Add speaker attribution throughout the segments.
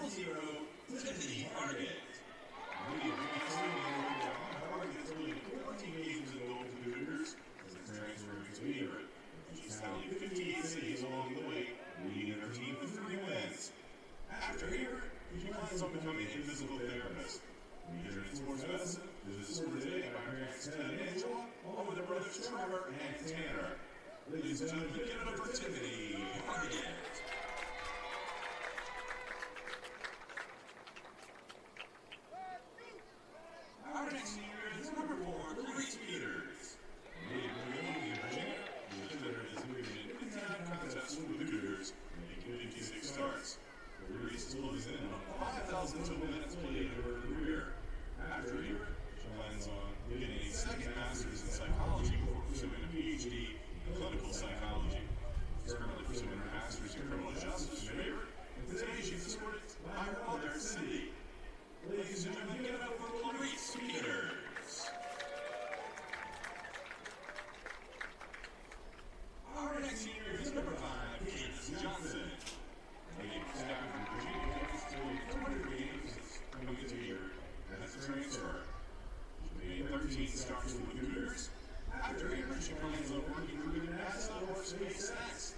Speaker 1: 0 Tiffany Hargett. Hargett played 14 games in goal for the Cougars as a transfer to Averett. She's tallied 58 saves along the way, leading her team to 3 wins. After Averett, she plans on becoming a physical therapist. Major in sports medicine, this is scored today by parents Ted and Angela, along with their brothers Trevor and Tanner. Ladies and gentlemen, give it up for Tiffany Hargett. Our next senior is number 4, Clarice Peters. Native New Virginia, the defender is moving in 59 contests with the Cougars, making 56 starts. Clarice closes in on 5,000 total minutes played in her career. After Averett, she plans on getting a second master's in psychology before pursuing a PhD in clinical psychology. She's currently pursuing her master's in criminal justice from Averett, and today she's escorted by her mother, Cindy. Ladies and gentlemen, give it up for Clarice Peters. Our next senior is number 5, Candace Johnson. Native staff from Virginia Campus played 200 games since coming to Averett as a transfer. She made 13 starts with the Cougars. After Averett, she plans on working through either NASA or SpaceX.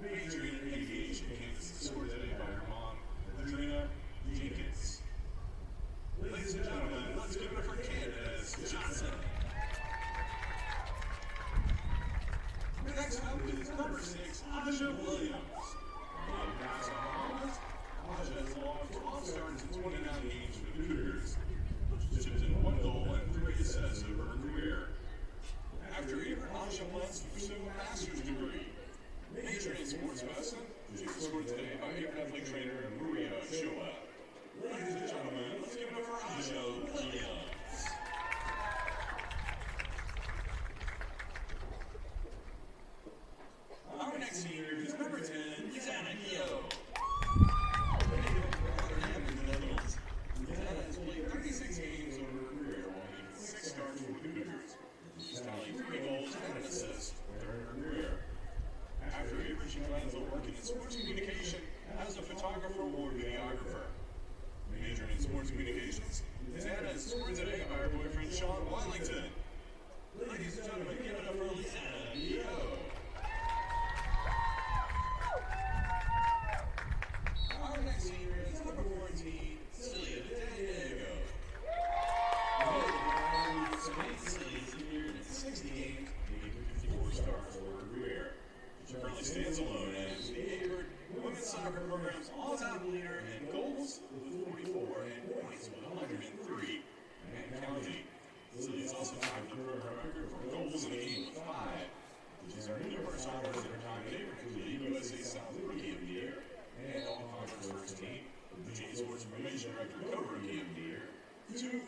Speaker 1: Majoring in aviation, Candace is scored today by her mom, Adrina Jenkins. Ladies and gentlemen, let's give it up for Candace Johnson. Next up is number 6, Aja Williams. Native Nassau Bahamas, Aja has logged 12 starts in 29 games for the Cougars. She chipped in 1 goal and 3 assists over her career. After Averett, Aja plans to pursue a master's degree. Majoring in sports medicine, she was scored today by Averett athletic trainer Maria Shoa. Ladies and gentlemen, let's give it up for Aja Williams. Our next senior is number 10, Lisanna Keogh. Native of Rotterdam in the Netherlands, Lisanna has played 36 games over her career while making 6 starts for the Cougars. She's tallied 3 goals and an assist during her career. After Averett, she plans on working in sports communication as a photographer or videographer. Majoring in sports communications, Lisanna is scored today by her boyfriend Sean Wellington. Ladies and gentlemen, give it up for Lisanna Keogh. Our next senior is number 14, Celia Diego. Celia is senior in 60 games, making 54 starts for her career. She currently stands alone as the Averett women's soccer program's all-time leader in goals with 44 and points with 103, and counting. Celia is also tied for her record for goals in a game with 5. She's earned numerous honors in her time at Averett, including USA South Rookie of the Year and All-Conference First Team, Virginia Sports Information Director Co-Rookie of the Year, 2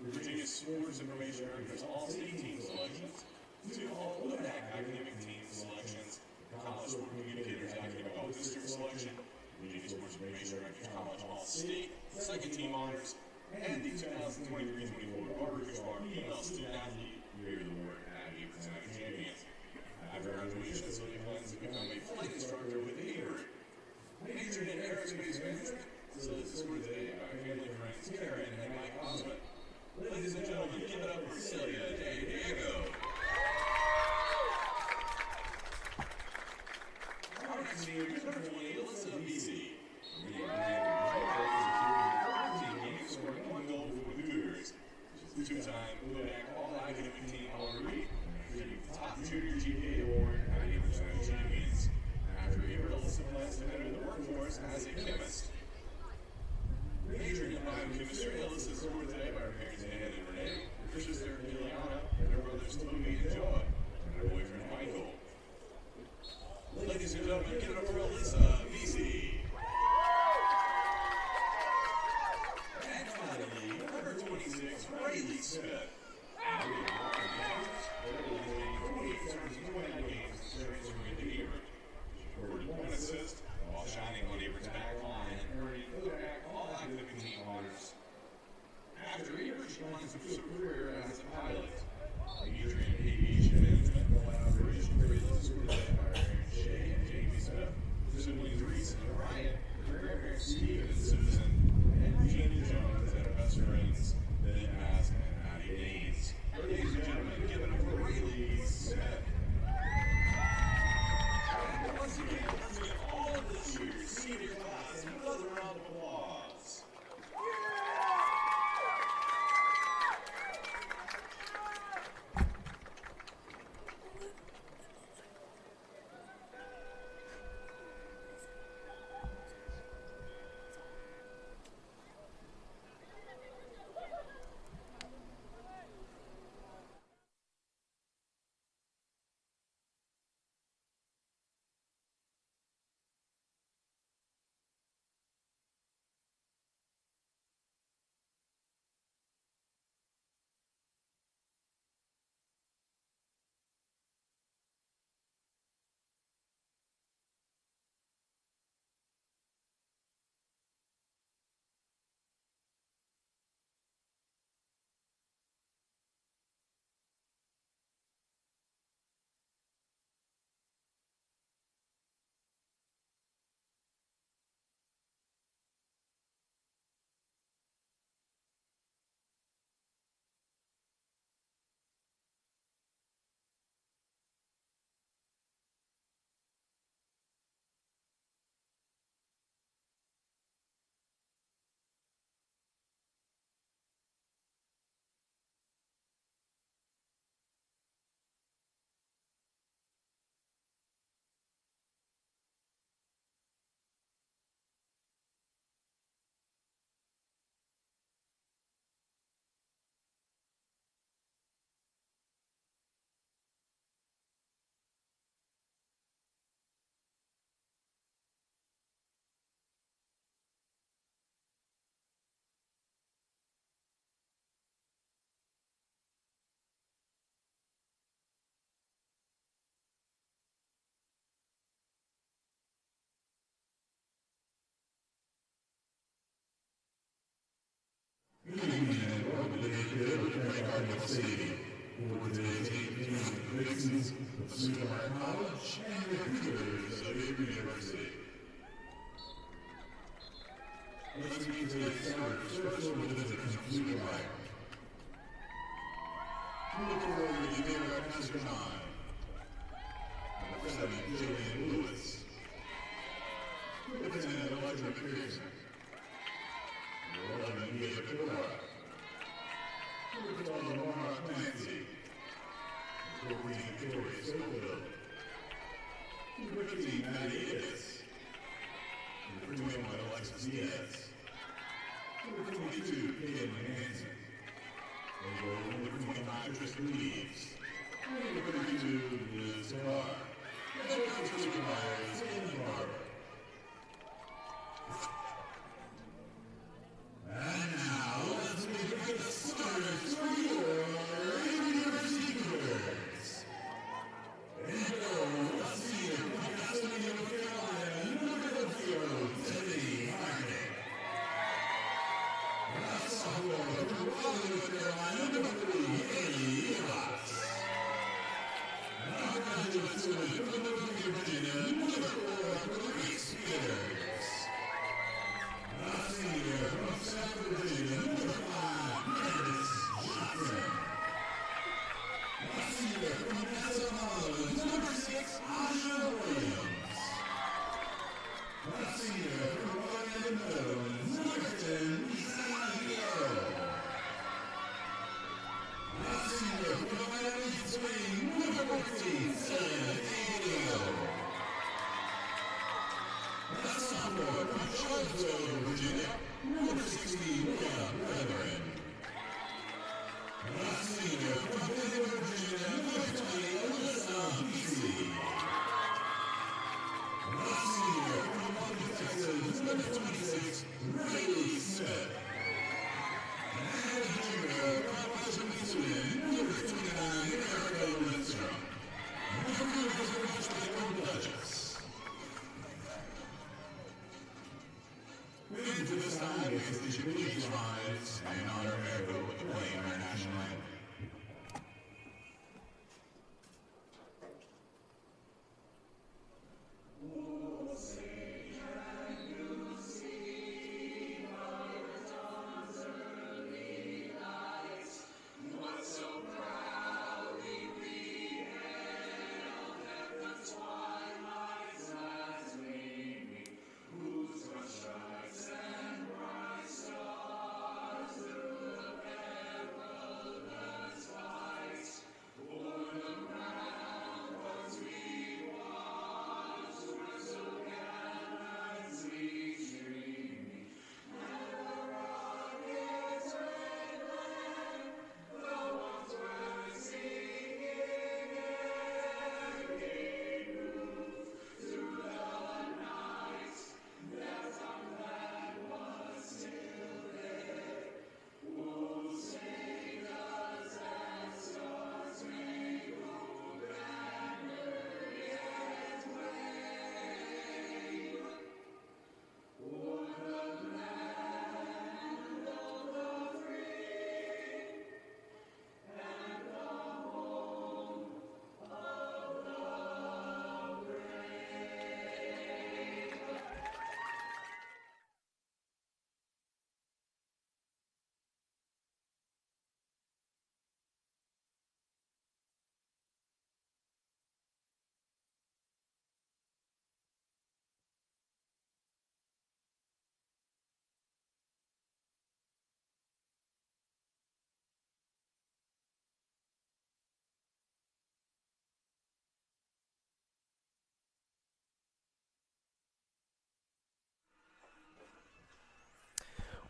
Speaker 1: Virginia Sports Information Directors All-State Team selections, 2 All-ODAC Academic Team selections, College Sport Communicators Academic All-District selection, Virginia Sports Information Directors College All-State, second team honors, and the 2023-24 Barbecue Bar Female Student Athlete Year Award at Averett National Champions. After graduation, Celia plans to become a flight instructor with Averett. Majoring in aerospace management, Celia is scored today by family friends Karen and Mike Osmond. Ladies and gentlemen, give it up for Celia Diego. Our next senior is number 20, Alyssa Vesey. Scoring 1 goal for the Cougars. She's the 2-time ODAC All-Academic Team honoree, receiving the top junior GPA award at Averett National Champions. After Averett, Alyssa plans to enter the workforce as a chemist. Majoring in biochemistry, Alyssa is scored today by her parents Anne and Renee, her sister Ileana, and her brothers Toby and Joa, and her boyfriend Michael. Ladies and gentlemen, give it up for Alyssa Vesey. And finally, number 26, Riley Smith. Riley has made 48 starts in 29 games since transferring to Averett. She recorded 1 assist while shining on Averett's back line and earning ODAC All-Academic Team honors. After Averett,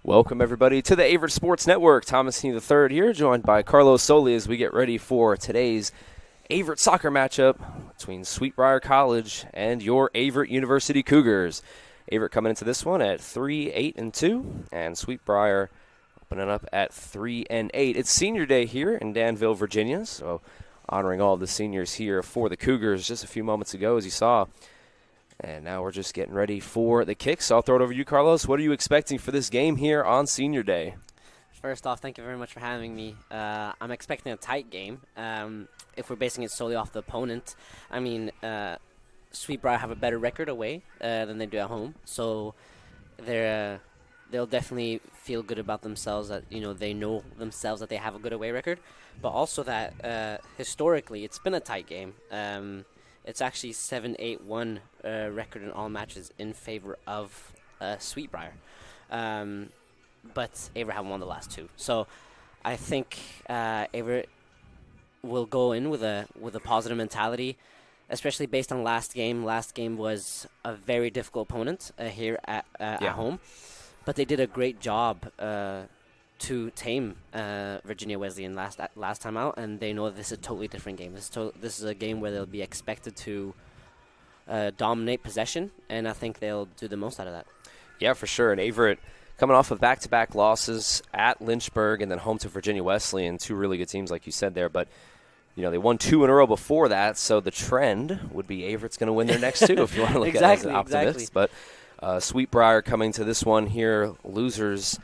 Speaker 2: Welcome, everybody, to the Averett Sports Network. Thomas Heaney III here, joined by Carlos Soli as we get ready for today's Averett soccer matchup between Sweet Briar College and your Averett University Cougars. Averett coming into this one at 3-8-2, and Sweet Briar opening up at 3-8. It's senior day here in Danville, Virginia, so honoring all the seniors here for the Cougars just a few moments ago, as you saw. And now we're just getting ready for the kick. So I'll throw it over to you, Carlos. What are you expecting for this game here on Senior Day?
Speaker 3: First off, thank you very much for having me. I'm expecting a tight game. If we're basing it solely off the opponent, I mean, Sweet Briar have a better record away than they do at home, so they'll definitely feel good about themselves. That they know themselves that they have a good away record, but also that historically it's been a tight game. It's actually 7-8-1 record in all matches in favor of Sweet Briar. But Averett have won the last two. So I think Averett will go in with a positive mentality, especially based on last game. Last game was a very difficult opponent here at home. But they did a great job to tame Virginia Wesleyan last time out, and they know this is a totally different game. This is a game where they'll be expected to dominate possession, and I think they'll do the most out of that.
Speaker 2: Yeah, for sure. And Averett, coming off of back-to-back losses at Lynchburg and then home to Virginia Wesleyan, two really good teams, like you said there. But, they won 2 in a row before that, so the trend would be Averett's going to win their next 2 if you want to look at it as an optimist.
Speaker 3: Exactly.
Speaker 2: But Sweet Briar coming to this one here, losers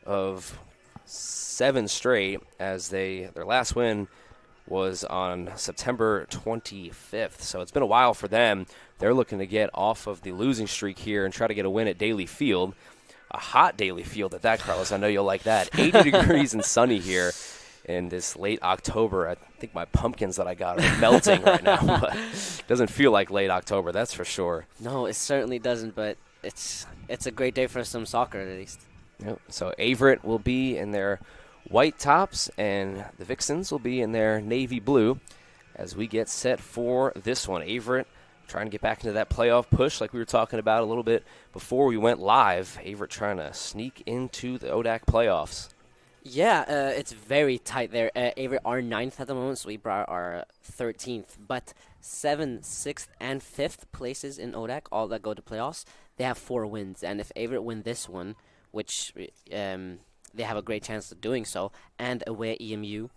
Speaker 2: of 7 straight, as their last win was on September 25th. So it's been a while for them. They're looking to get off of the losing streak here and try to get a win at Daly Field. A hot Daly Field at that, Carlos. I know you'll like that. 80 degrees and sunny here in this late October. I think my pumpkins that I got are melting right now, but it doesn't feel like late October, that's for sure.
Speaker 3: No, it certainly doesn't, but it's a great day for some soccer at least.
Speaker 2: Yep. So Averett will be in their white tops, and the Vixens will be in their navy blue as we get set for this one. Averett trying to get back into that playoff push like we were talking about a little bit before we went live. Averett trying to sneak into the ODAC playoffs.
Speaker 3: Yeah, it's very tight there. Averett are 9th at the moment, Sweet Briar are 13th. But 7th, 6th, and 5th places in ODAC, all that go to playoffs, they have 4 wins. And if Averett win this one, which they have a great chance of doing so, and away at EMU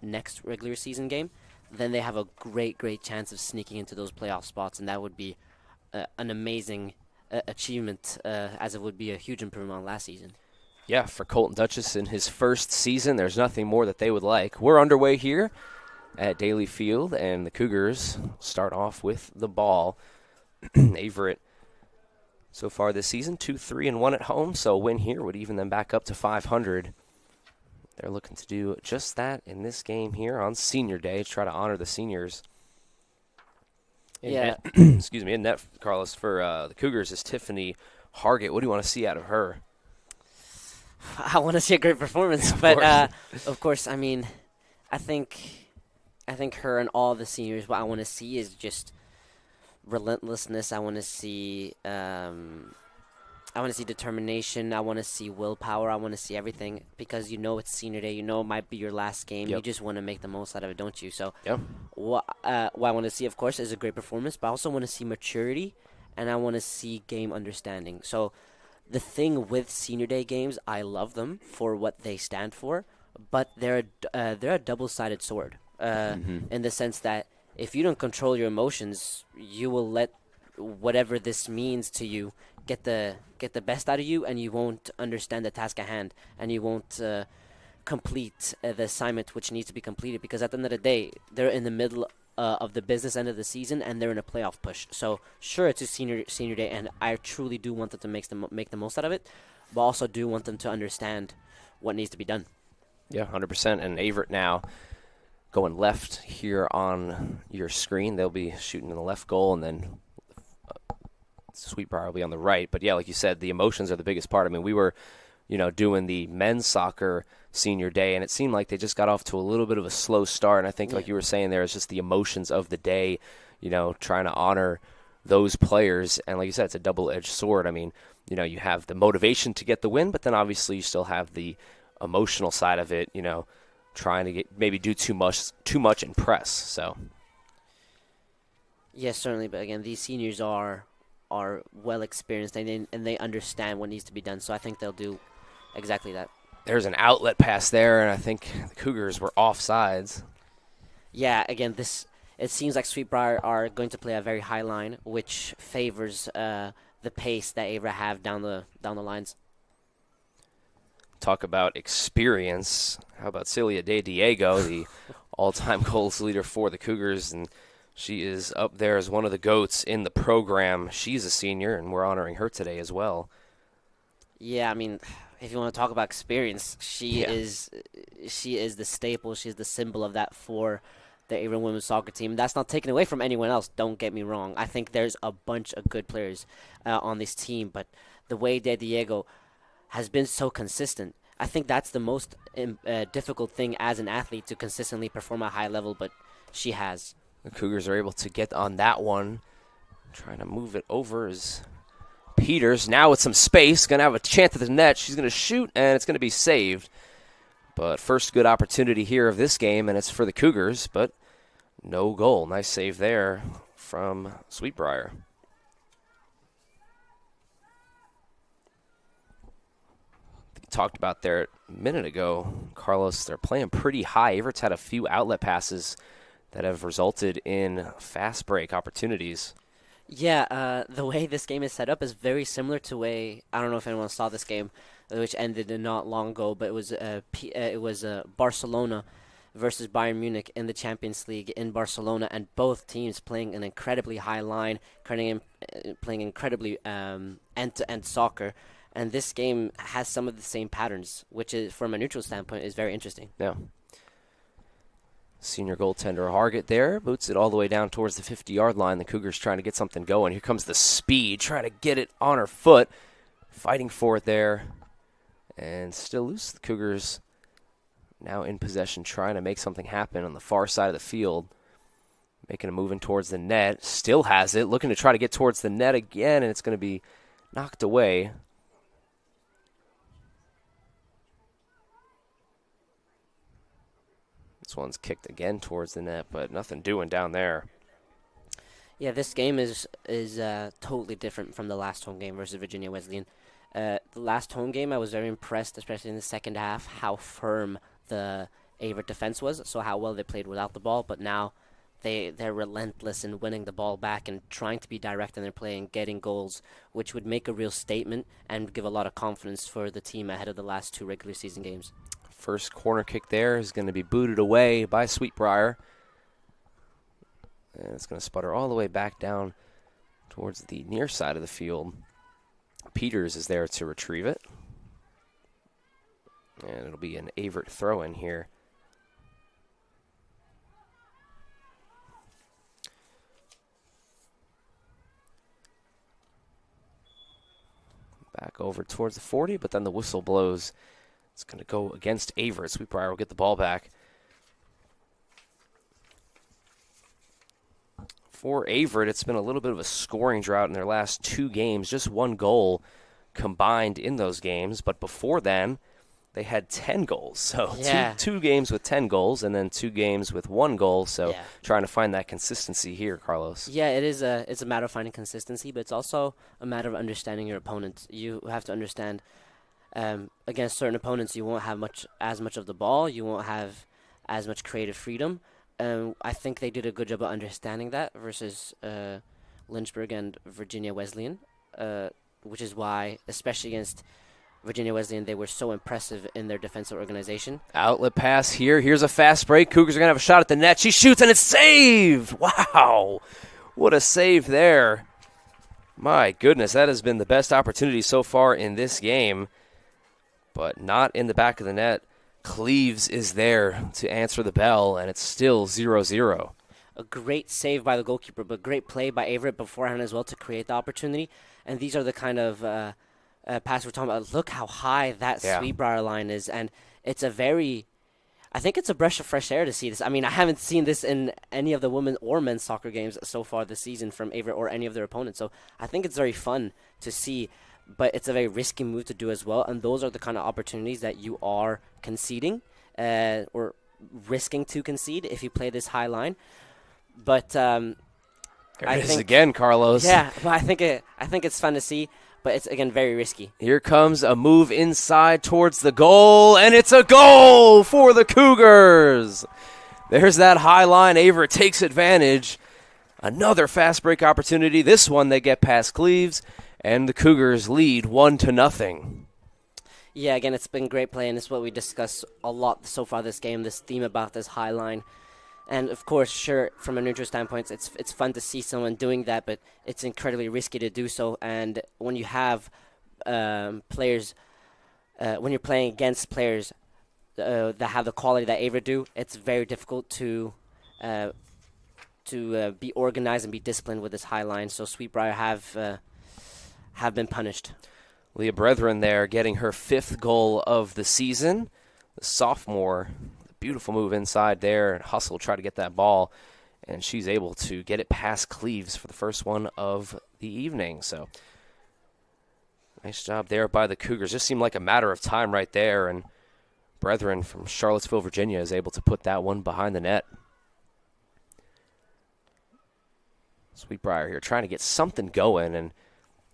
Speaker 3: next regular season game, then they have a great chance of sneaking into those playoff spots, and that would be an amazing achievement, as it would be a huge improvement on last season.
Speaker 2: Yeah, for Colton Duchess in his first season, there's nothing more that they would like. We're underway here at Daly Field, and the Cougars start off with the ball. Averett, so far this season, 2-3-1 at home, so a win here would even them back up to 500. They're looking to do just that in this game here on Senior Day, try to honor the seniors.
Speaker 3: Yeah.
Speaker 2: Excuse me, in net, Carlos, for the Cougars is Tiffany Hargett. What do you want to see out of her?
Speaker 3: I want to see a great performance, but of course, I mean, I think her and all the seniors, what I want to see is just relentlessness. I want to see determination. I want to see willpower. I want to see everything, because it's Senior Day. It might be your last game.
Speaker 2: Yep.
Speaker 3: You just want to make the most out of it, don't you? So,
Speaker 2: Yep.
Speaker 3: what I want to see, of course, is a great performance, but I also want to see maturity, and I want to see game understanding. So, the thing with Senior Day games, I love them for what they stand for, but they're a double-sided sword in the sense that if you don't control your emotions, you will let whatever this means to you get the best out of you, and you won't understand the task at hand, and you won't complete the assignment which needs to be completed, because at the end of the day, they're in the middle of the business end of the season, and they're in a playoff push. So sure, it's a senior day, and I truly do want them to make the most out of it, but also do want them to understand what needs to be done.
Speaker 2: Yeah, 100%. And Averett now going left here on your screen. They'll be shooting in the left goal, and then Sweet Briar will be on the right. But yeah, like you said, the emotions are the biggest part. I mean, we were, doing the men's soccer Senior Day, and it seemed like they just got off to a little bit of a slow start. And I think, like you were saying, there is just the emotions of the day, trying to honor those players. And like you said, it's a double-edged sword. I mean, you have the motivation to get the win, but then obviously you still have the emotional side of it, trying to maybe do too much and press. So
Speaker 3: yes, certainly. But again, these seniors are well experienced, and they understand what needs to be done. So I think they'll do exactly that.
Speaker 2: There's an outlet pass there, and I think the Cougars were offsides.
Speaker 3: Yeah, again, it seems like Sweet Briar are going to play a very high line, which favors the pace that Averett have down the lines.
Speaker 2: talk about experience. How about Celia De Diego, the all-time goals leader for the Cougars, and she is up there as one of the GOATs in the program. She's a senior, and we're honoring her today as well.
Speaker 3: Yeah, I mean, if you want to talk about experience, she is the staple. She's the symbol of that for the Averett women's soccer team. That's not taken away from anyone else, don't get me wrong. I think there's a bunch of good players on this team, but the way De Diego has been so consistent, I think that's the most difficult thing as an athlete, to consistently perform at a high level, but she has.
Speaker 2: The Cougars are able to get on that one. Trying to move it over is Peters. Now with some space, going to have a chance at the net. She's going to shoot, and it's going to be saved. But first good opportunity here of this game, and it's for the Cougars, but no goal. Nice save there from Sweet Briar. Talked about there a minute ago, Carlos, they're playing pretty high. Averett's had a few outlet passes that have resulted in fast break opportunities.
Speaker 3: Yeah, the way this game is set up is very similar to the way, I don't know if anyone saw this game, which ended not long ago, but it was Barcelona versus Bayern Munich in the Champions League in Barcelona, and both teams playing an incredibly high line, playing incredibly end-to-end soccer. And this game has some of the same patterns, which is, from a neutral standpoint, is very interesting.
Speaker 2: Yeah. Senior goaltender Hargett there, boots it all the way down towards the 50-yard line. The Cougars trying to get something going. Here comes the speed, trying to get it on her foot, fighting for it there, and still loose. The Cougars now in possession, trying to make something happen on the far side of the field, making a move in towards the net. Still has it, looking to try to get towards the net again, and it's going to be knocked away. This one's kicked again towards the net, but nothing doing down there.
Speaker 3: Yeah, this game is totally different from the last home game versus Virginia Wesleyan. The last home game, I was very impressed, especially in the second half, how firm the Averett defense was, so how well they played without the ball. But now they're relentless in winning the ball back and trying to be direct in their play and getting goals, which would make a real statement and give a lot of confidence for the team ahead of the last two regular season games.
Speaker 2: First corner kick there is going to be booted away by Sweet Briar. And it's going to sputter all the way back down towards the near side of the field. Peters is there to retrieve it. And it'll be an Averett throw-in here. Back over towards the 40, but then the whistle blows. It's going to go against Averett. Sweet Briar will get the ball back. For Averett, it's been a little bit of a scoring drought in their last two games. Just one goal combined in those games. But before then, they had 10 goals. So two games with 10 goals and then 2 games with 1 goal. So trying to find that consistency here, Carlos.
Speaker 3: Yeah, it's a matter of finding consistency, but it's also a matter of understanding your opponent. You have to understand against certain opponents, you won't have as much of the ball. You won't have as much creative freedom. I think they did a good job of understanding that versus Lynchburg and Virginia Wesleyan, which is why, especially against Virginia Wesleyan, they were so impressive in their defensive organization.
Speaker 2: Outlet pass here. Here's a fast break. Cougars are going to have a shot at the net. She shoots, and it's saved. Wow. What a save there. My goodness, that has been the best opportunity so far in this game, but not in the back of the net. Cleaves is there to answer the bell, and it's still 0-0.
Speaker 3: A great save by the goalkeeper, but great play by Averett beforehand as well to create the opportunity. And these are the kind of pass we're talking about. Look how high that Sweet Briar line is, and it's I think it's a breath of fresh air to see this. I mean, I haven't seen this in any of the women or men's soccer games so far this season from Averett or any of their opponents. So I think it's very fun to see, but it's a very risky move to do as well. And those are the kind of opportunities that you are conceding or risking to concede if you play this high line. But
Speaker 2: there it is again, Carlos.
Speaker 3: Yeah, but I think it's fun to see. But it's, again, very risky.
Speaker 2: Here comes a move inside towards the goal, and it's a goal for the Cougars. There's that high line. Averett takes advantage. Another fast break opportunity. This one they get past Cleaves, and the Cougars lead 1-0.
Speaker 3: Yeah, again, it's been great play, and it's what we discussed a lot so far this game, this theme about this high line. And, of course, sure, from a neutral standpoint, it's fun to see someone doing that, but it's incredibly risky to do so. And when you have players, when you're playing against players that have the quality that Averett do, it's very difficult to be organized and be disciplined with this high line. So Sweetbriar have been punished.
Speaker 2: Leah Brethren there getting her 5th goal of the season. The sophomore, beautiful move inside there and hustle, try to get that ball. And she's able to get it past Cleves for the first one of the evening. So nice job there by the Cougars. Just seemed like a matter of time right there. And Brethren from Charlottesville, Virginia is able to put that one behind the net. Sweetbriar here trying to get something going, and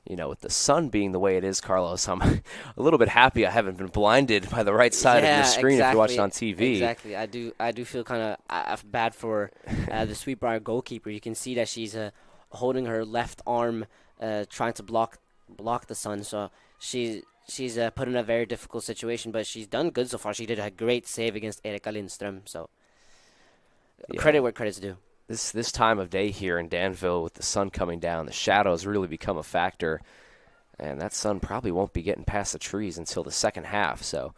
Speaker 2: with the sun being the way it is, Carlos, I'm a little bit happy I haven't been blinded by the right side of the screen if you watch it on TV.
Speaker 3: Exactly. I do feel kind of bad for the Sweetbriar goalkeeper. You can see that she's holding her left arm, trying to block the sun. So she's put in a very difficult situation, but she's done good so far. She did a great save against Erika Lindström. So credit where credit's due.
Speaker 2: This time of day here in Danville with the sun coming down, the shadows really become a factor, and that sun probably won't be getting past the trees until the second half. So,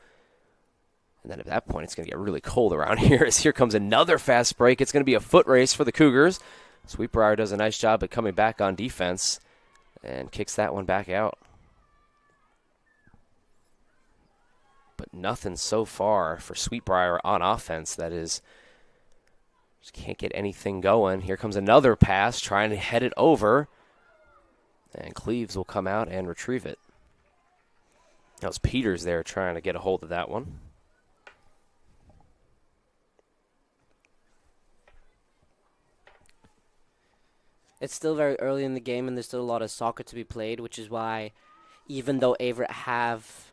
Speaker 2: and then at that point, it's going to get really cold around here. As here comes another fast break. It's going to be a foot race for the Cougars. Sweetbriar does a nice job at coming back on defense and kicks that one back out. But nothing so far for Sweetbriar on offense. That is, just can't get anything going. Here comes another pass, trying to head it over. And Cleves will come out and retrieve it. That was Peters there trying to get a hold of that one.
Speaker 3: It's still very early in the game, and there's still a lot of soccer to be played, which is why, even though Averett have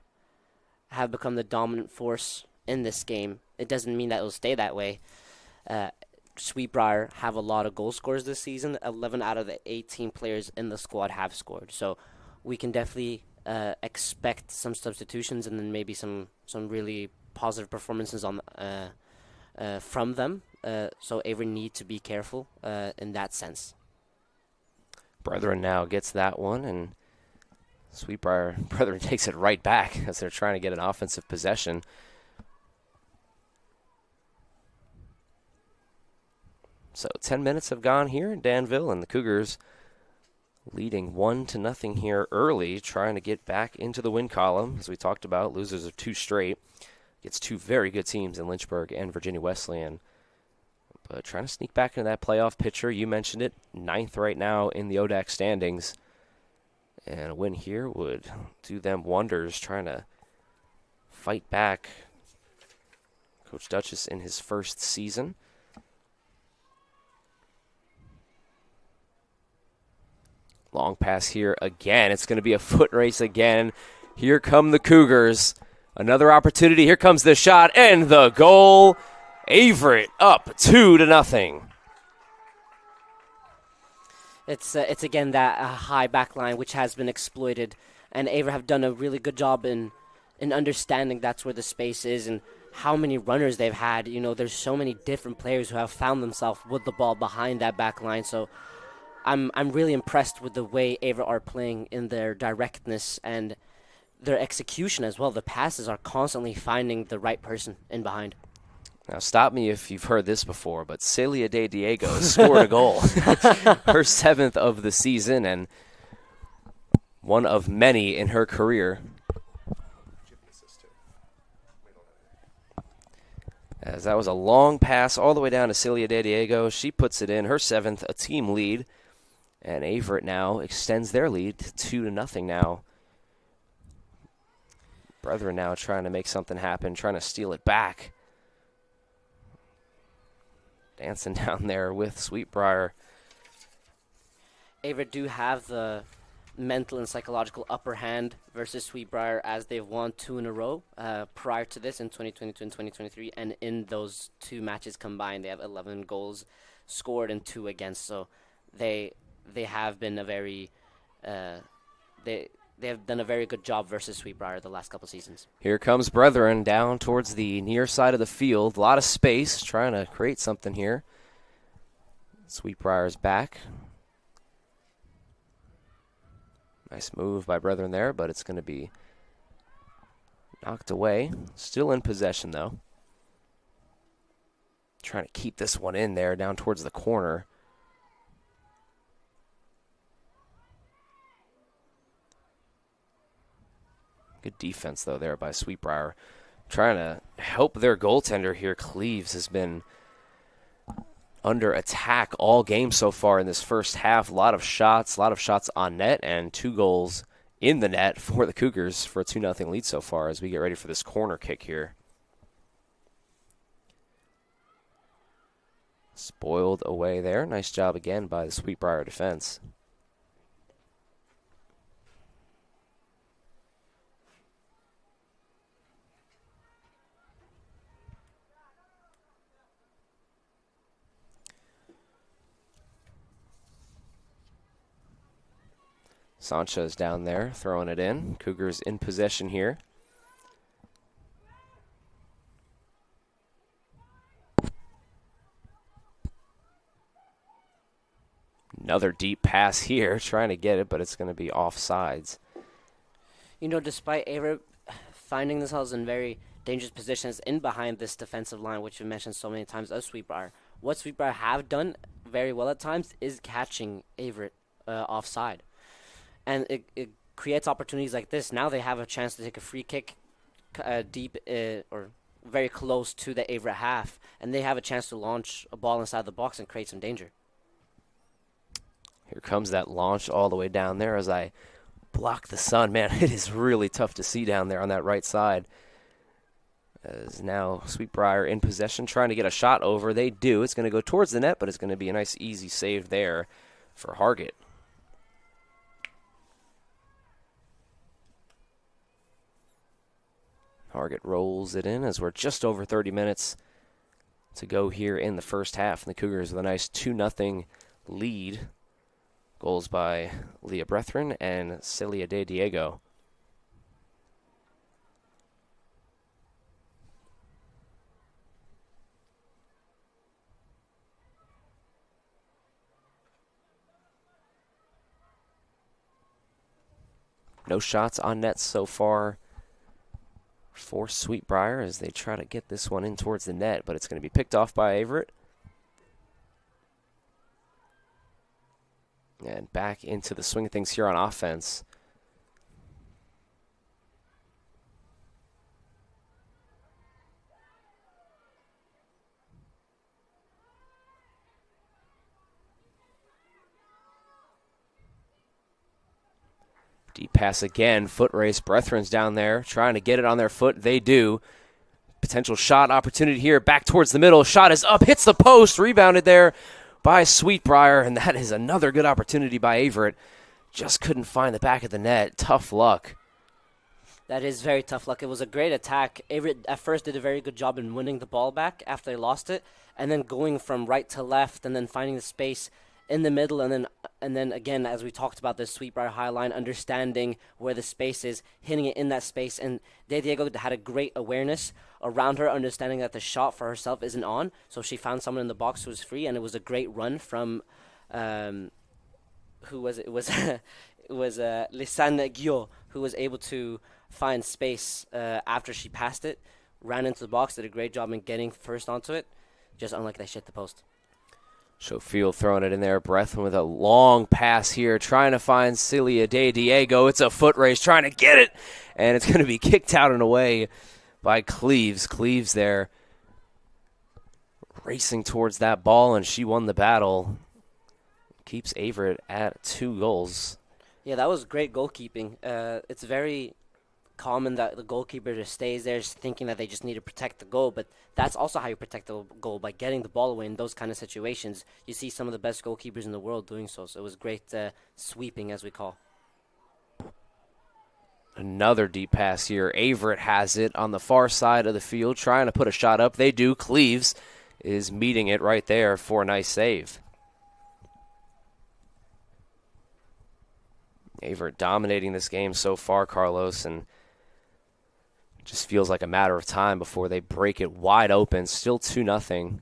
Speaker 3: become the dominant force in this game, it doesn't mean that it will stay that way. Sweetbriar have a lot of goal scorers this season. 11 out of the 18 players in the squad have scored. So we can definitely expect some substitutions and then maybe some really positive performances on from them. So Averett need to be careful in that sense.
Speaker 2: Brethren now gets that one, and Sweetbriar Brethren takes it right back as they're trying to get an offensive possession. So 10 minutes have gone here in Danville, and the Cougars leading 1-0 here early, trying to get back into the win column. As we talked about, losers of 2 straight. Gets 2 very good teams in Lynchburg and Virginia Wesleyan. But trying to sneak back into that playoff picture. You mentioned it, 9th right now in the ODAC standings. And a win here would do them wonders, trying to fight back Coach Duchess in his first season. Long pass here again. It's going to be a foot race again. Here come the Cougars. Another opportunity. Here comes the shot and the goal. Averett up 2-0.
Speaker 3: It's again that high back line which has been exploited, and Averett have done a really good job in understanding that's where the space is and how many runners they've had. There's so many different players who have found themselves with the ball behind that back line. So I'm really impressed with the way Averett are playing in their directness and their execution as well. The passes are constantly finding the right person in behind.
Speaker 2: Now, stop me if you've heard this before, but Celia De Diego scored a goal. Her 7th of the season and one of many in her career. As that was a long pass all the way down to Celia De Diego. She puts it in, her 7th, a team lead. And Averett now extends their lead to 2-0 now. Brethren now trying to make something happen, trying to steal it back. Dancing down there with Sweetbriar.
Speaker 3: Averett do have the mental and psychological upper hand versus Sweetbriar, as they've won 2 in a row prior to this in 2022 and 2023. And in those 2 matches combined, they have 11 goals scored and 2 against. So they have been a very they they have done a very good job versus Sweet Briar the last couple seasons.
Speaker 2: Here comes Brethren down towards the near side of the field. A lot of space, trying to create something here. Sweet Briar's back. Nice move by Brethren there, but it's going to be knocked away. Still in possession, though. Trying to keep this one in there down towards the corner. Good defense, though, there by Sweet Briar. Trying to help their goaltender here. Cleves has been under attack all game so far in this first half. A lot of shots on net, and 2 goals in the net for the Cougars for a 2-0 lead so far as we get ready for this corner kick here. Spoiled away there. Nice job again by the Sweet Briar defense. Sanchez down there throwing it in. Cougars in possession here. Another deep pass here, trying to get it, but it's going to be offsides.
Speaker 3: You know, despite Averett finding themselves in very dangerous positions in behind this defensive line, which we mentioned so many times of Sweet Briar, what Sweet Briar have done very well at times is catching Averett offside. And it creates opportunities like this. Now they have a chance to take a free kick deep or very close to the Averett half, and they have a chance to launch a ball inside the box and create some danger.
Speaker 2: Here comes that launch all the way down there as I block the sun. Man, it is really tough to see down there on that right side. As now Sweet Briar in possession, trying to get a shot over. They do. It's going to go towards the net, but it's going to be a nice, easy save there for Hargett. Hargett rolls it in as we're just over 30 minutes to go here in the first half. And the Cougars with a nice 2-0 lead. Goals by Leah Brethren and Celia De Diego. No shots on net so far for Sweet Briar as they try to get this one in towards the net, but it's going to be picked off by Averett. And back into the swing of things here on offense. Deep pass again, foot race. Brethren's down there trying to get it on their foot. They do. Potential shot opportunity here, back towards the middle. Shot is up, hits the post, rebounded there by Sweet Briar, and that is another good opportunity by Averett. Just couldn't find the back of the net. Tough luck.
Speaker 3: That is very tough luck. It was a great attack. Averett at first did a very good job in winning the ball back after they lost it, and then going from right to left and then finding the space in the middle, and then again, as we talked about this Sweet Briar high line, understanding where the space is, hitting it in that space, and De Diego had a great awareness around her, understanding that the shot for herself isn't on, so she found someone in the box who was free, and it was a great run from, who was it? It was it was Lisanne Guillot, who was able to find space after she passed it, ran into the box, did a great job in getting first onto it, just unlike they shit the post.
Speaker 2: Schofield throwing it in there. Brethren with a long pass here, trying to find Celia De Diego. It's a foot race, trying to get it, and it's going to be kicked out and away by Cleves. Cleves there racing towards that ball, and she won the battle. Keeps Averett at 2 goals.
Speaker 3: Yeah, that was great goalkeeping. It's very common that the goalkeeper just stays there just thinking that they just need to protect the goal, but that's also how you protect the goal, by getting the ball away in those kind of situations. You see some of the best goalkeepers in the world doing so it was great sweeping, as we call.
Speaker 2: Another deep pass here. Averett has it on the far side of the field, trying to put a shot up. They do. Cleves is meeting it right there for a nice save. Averett dominating this game so far, Carlos, and it just feels like a matter of time before they break it wide open. Still 2-0.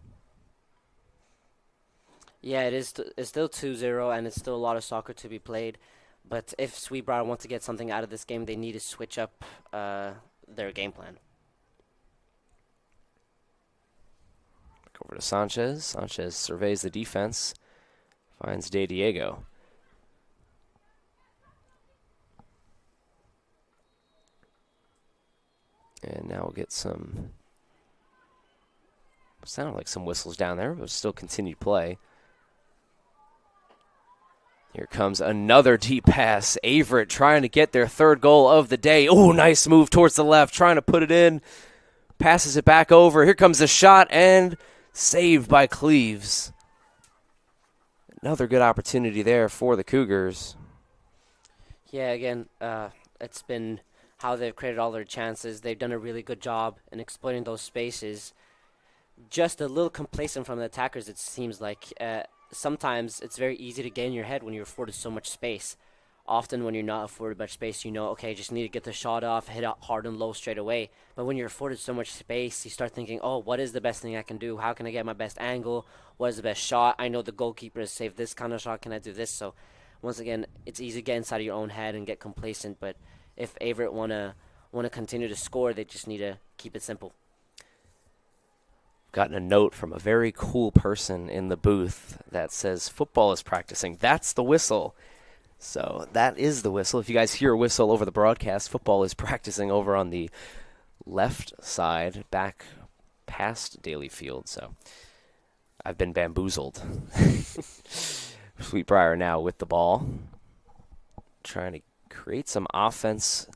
Speaker 3: Yeah, it's still 2-0, and it's still a lot of soccer to be played. But if Sweetbriar want to get something out of this game, they need to switch up their game plan.
Speaker 2: Back over to Sanchez. Sanchez surveys the defense, finds De Diego. And now we'll get some, sounded like some whistles down there, but still continued play. Here comes another deep pass. Averett trying to get their third goal of the day. Oh, nice move towards the left, trying to put it in. Passes it back over. Here comes the shot, and saved by Cleaves. Another good opportunity there for the Cougars.
Speaker 3: Yeah, again, it's been how they've created all their chances. They've done a really good job in exploiting those spaces. Just a little complacent from the attackers, it seems like. Sometimes it's very easy to get in your head when you're afforded so much space. Often when you're not afforded much space, okay, just need to get the shot off, hit it hard and low straight away. But when you're afforded so much space, you start thinking, oh, what is the best thing I can do? How can I get my best angle? What is the best shot? I know the goalkeeper has saved this kind of shot. Can I do this? So once again, it's easy to get inside of your own head and get complacent. But if Averett want to continue to score, they just need to keep it simple.
Speaker 2: Gotten a note from a very cool person in the booth that says football is practicing. That's the whistle. So that is the whistle. If you guys hear a whistle over the broadcast, football is practicing over on the left side, back past Daly Field. So I've been bamboozled. Sweetbriar now with the ball, trying to create some offense.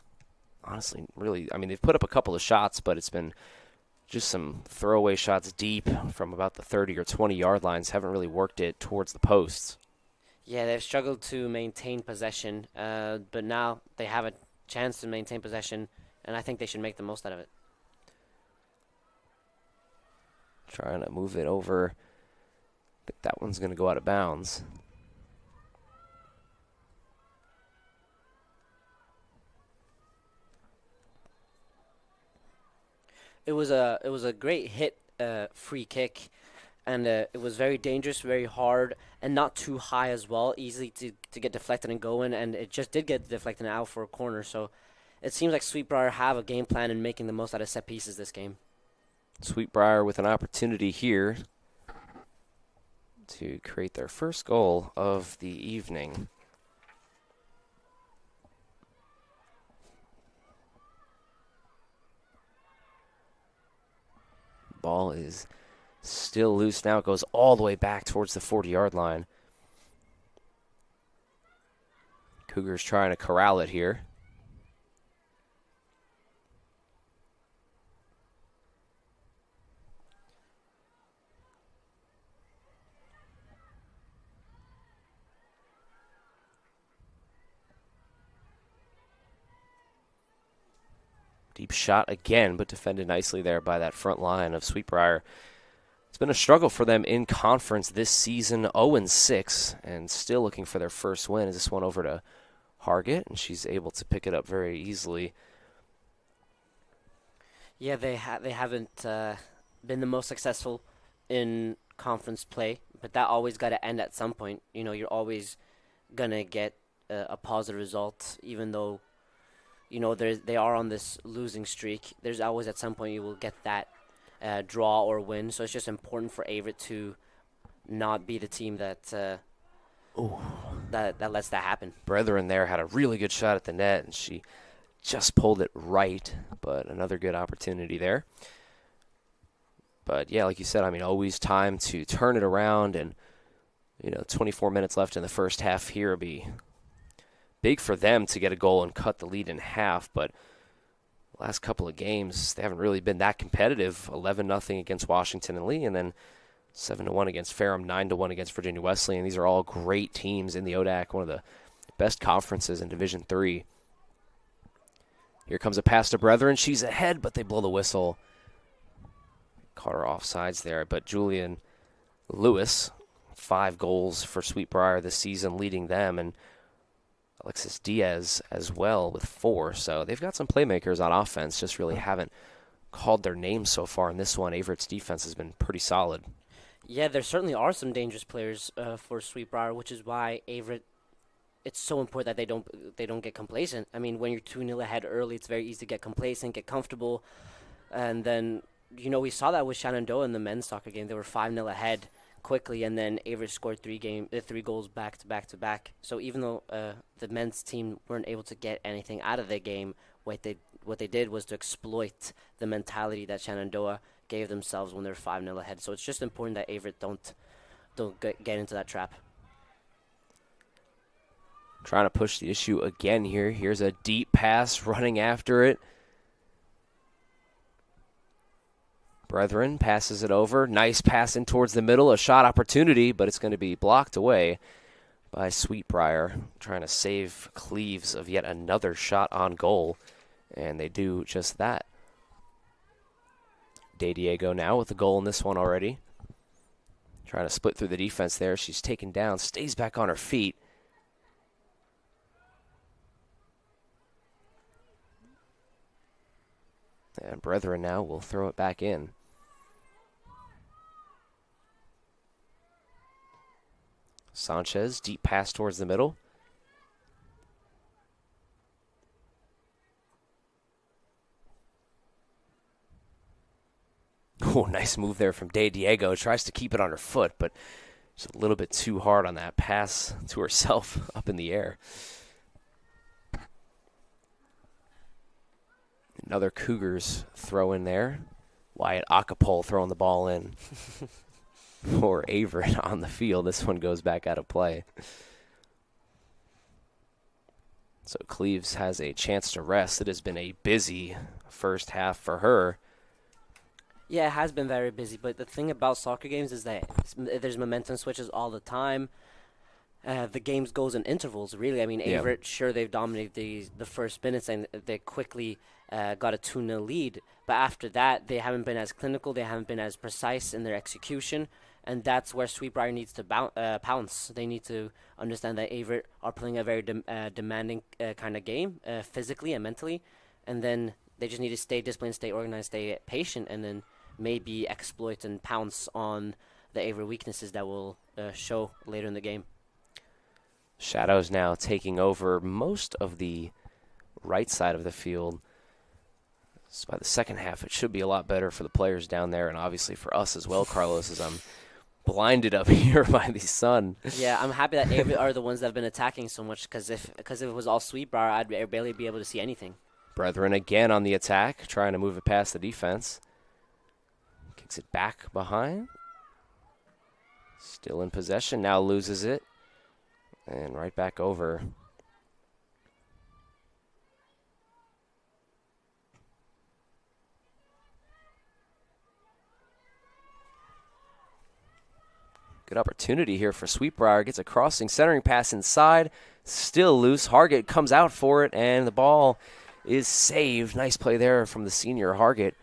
Speaker 2: Honestly, really, they've put up a couple of shots, but it's been just some throwaway shots deep from about the 30 or 20-yard lines. Haven't really worked it towards the posts.
Speaker 3: Yeah, they've struggled to maintain possession, but now they have a chance to maintain possession, and I think they should make the most out of it.
Speaker 2: Trying to move it over. I think that one's going to go out of bounds.
Speaker 3: It was a great hit, free kick, and it was very dangerous, very hard, and not too high as well, easily to get deflected and go in, and it just did get deflected and out for a corner. So it seems like Sweetbriar have a game plan in making the most out of set pieces this game.
Speaker 2: Sweetbriar with an opportunity here to create their first goal of the evening. Ball is still loose now. It goes all the way back towards the 40-yard line. Cougars trying to corral it here. Deep shot again, but defended nicely there by that front line of Sweetbriar. It's been a struggle for them in conference this season, 0-6, and still looking for their first win. Is this one over to Hargett, and she's able to pick it up very easily.
Speaker 3: Yeah, they haven't been the most successful in conference play, but that always got to end at some point. You're always gonna get a positive result, even though they are on this losing streak. There's always at some point you will get that draw or win. So it's just important for Averett to not be the team that that lets that happen.
Speaker 2: Brethren there had a really good shot at the net, and she just pulled it right, but another good opportunity there. But, yeah, like you said, always time to turn it around, and, 24 minutes left in the first half here would be big for them to get a goal and cut the lead in half, but last couple of games, they haven't really been that competitive. 11-0 against Washington and Lee, and then 7-1 against Ferrum, 9-1 against Virginia Wesleyan. These are all great teams in the ODAC, one of the best conferences in Division III. Here comes a pass to Brethren. She's ahead, but they blow the whistle. Caught her offsides there, but Julian Lewis, 5 goals for Sweetbriar this season, leading them, and Alexis Diaz as well with 4. So they've got some playmakers on offense, just really haven't called their names so far in this one. Averett's defense has been pretty solid.
Speaker 3: Yeah, there certainly are some dangerous players for Sweet Briar, which is why Averett, it's so important that they don't get complacent. I mean, when you're 2-0 ahead early, it's very easy to get complacent, get comfortable. And then, we saw that with Shenandoah in the men's soccer game. They were 5-0 ahead quickly, and then Averett scored 3 goals back to back to back. So even though the men's team weren't able to get anything out of the game, what they did was to exploit the mentality that Shenandoah gave themselves when they're 5-0 ahead. So it's just important that Averett don't get into that trap.
Speaker 2: Trying to push the issue again here. Here's a deep pass running after it. Brethren passes it over. Nice pass in towards the middle. A shot opportunity, but it's going to be blocked away by Sweet Briar. Trying to save Cleves of yet another shot on goal. And they do just that. De Diego now with the goal in this one already. Trying to split through the defense there. She's taken down. Stays back on her feet. And Brethren now will throw it back in. Sanchez, deep pass towards the middle. Oh, nice move there from De Diego. Tries to keep it on her foot, but just a little bit too hard on that pass to herself up in the air. Another Cougars throw in there. Wyatt Acapole throwing the ball in for Averett on the field. This one goes back out of play. So Cleves has a chance to rest. It has been a busy first half for her.
Speaker 3: Yeah, it has been very busy, but the thing about soccer games is that there's momentum switches all the time. The games goes in intervals, really. I mean, Averett, sure, they've dominated the first minutes, and they quickly got a 2-0 lead. But after that, they haven't been as clinical. They haven't been as precise in their execution. And that's where Sweet Briar needs to pounce. They need to understand that Averett are playing a very demanding kind of game, physically and mentally. And then they just need to stay disciplined, stay organized, stay patient, and then maybe exploit and pounce on the Averett weaknesses that will show later in the game.
Speaker 2: Shadows now taking over most of the right side of the field. So by the second half, it should be a lot better for the players down there, and obviously for us as well, Carlos, as I'm blinded up here by the sun.
Speaker 3: Yeah, I'm happy that Averett are the ones that have been attacking so much, because if it was all Sweet Briar, I'd barely be able to see anything.
Speaker 2: Brethren again on the attack, trying to move it past the defense. Kicks it back behind. Still in possession, now loses it. And right back over. Good opportunity here for Sweet Briar. Gets a crossing, centering pass inside. Still loose. Hargett comes out for it, and the ball is saved. Nice play there from the senior Hargett.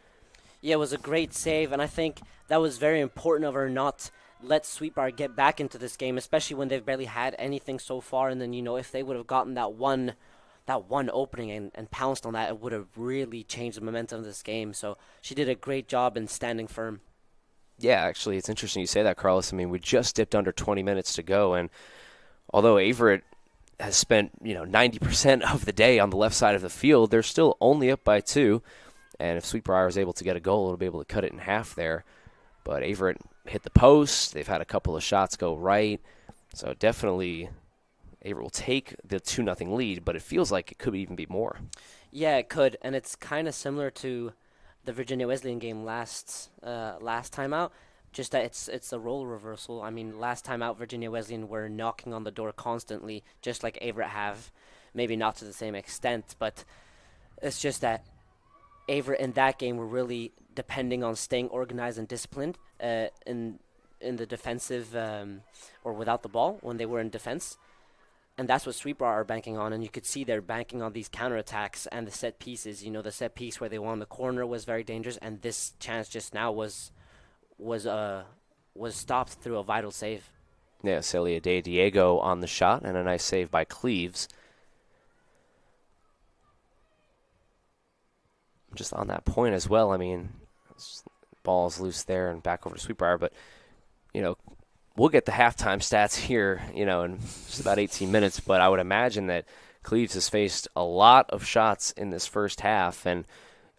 Speaker 3: Yeah, it was a great save, and I think that was very important of her not let Sweet Briar get back into this game, especially when they've barely had anything so far. And then, if they would have gotten that one opening and pounced on that, it would have really changed the momentum of this game. So she did a great job in standing firm.
Speaker 2: Yeah, actually, it's interesting you say that, Carlos. I mean, we just dipped under 20 minutes to go, and although Averett has spent 90% of the day on the left side of the field, they're still only up by 2. And if Sweet Briar is able to get a goal, it'll be able to cut it in half there. But Averett hit the post. They've had a couple of shots go right. So definitely Averett will take the 2-0 lead, but it feels like it could even be more.
Speaker 3: Yeah, it could. And it's kind of similar to the Virginia Wesleyan game last time out, just that it's a role reversal. I mean, last time out, Virginia Wesleyan were knocking on the door constantly, just like Averett have. Maybe not to the same extent, but it's just that Averett in that game were really depending on staying organized and disciplined in the defensive or without the ball when they were in defense. And that's what Sweet Briar are banking on, and you could see they're banking on these counterattacks and the set pieces. The set piece where they won the corner was very dangerous, and this chance just now was stopped through a vital save.
Speaker 2: Yeah, Celia De Diego on the shot, and a nice save by Cleves. just on that point as well, I mean, ball's loose there and back over to Sweetbriar, but, we'll get the halftime stats here, in just about 18 minutes, but I would imagine that Cleves has faced a lot of shots in this first half, and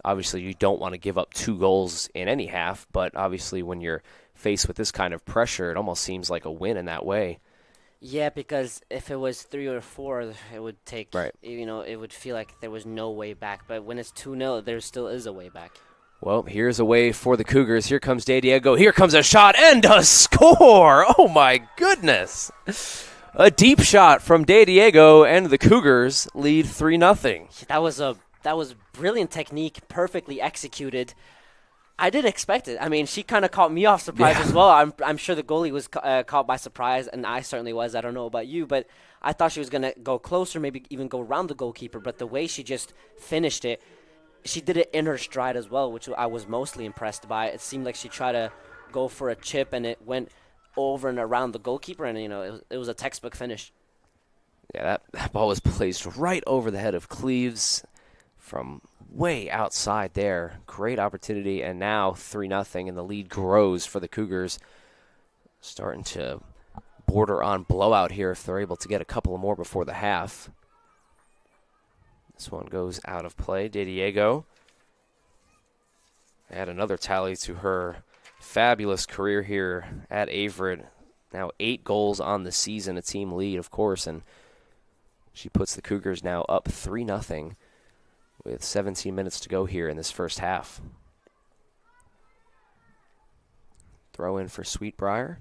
Speaker 2: obviously you don't want to give up 2 goals in any half, but obviously when you're faced with this kind of pressure, it almost seems like a win in that way.
Speaker 3: Yeah, because if it was 3 or 4, it would take,
Speaker 2: right.
Speaker 3: It would feel like there was no way back. But when it's 2-0, there still is a way back.
Speaker 2: Well, here's a way for the Cougars. Here comes De Diego. Here comes a shot and a score. Oh, my goodness. A deep shot from De Diego, and the Cougars lead 3-0.
Speaker 3: That was brilliant technique, perfectly executed. I didn't expect it. I mean, she kind of caught me off surprise as well. I'm sure the goalie was caught by surprise, and I certainly was. I don't know about you, but I thought she was going to go closer, maybe even go around the goalkeeper. But the way she just finished it, she did it in her stride as well, which I was mostly impressed by. It seemed like she tried to go for a chip, and it went over and around the goalkeeper, and it was a textbook finish.
Speaker 2: Yeah, that ball was placed right over the head of Cleves from way outside there. Great opportunity, and now 3-0, and the lead grows for the Cougars. Starting to border on blowout here if they're able to get a couple more before the half. This one goes out of play. De Diego add another tally to her fabulous career here at Averett. Now 8 goals on the season, a team lead, of course, and she puts the Cougars now up 3-0 with 17 minutes to go here in this first half. Throw in for Sweetbriar.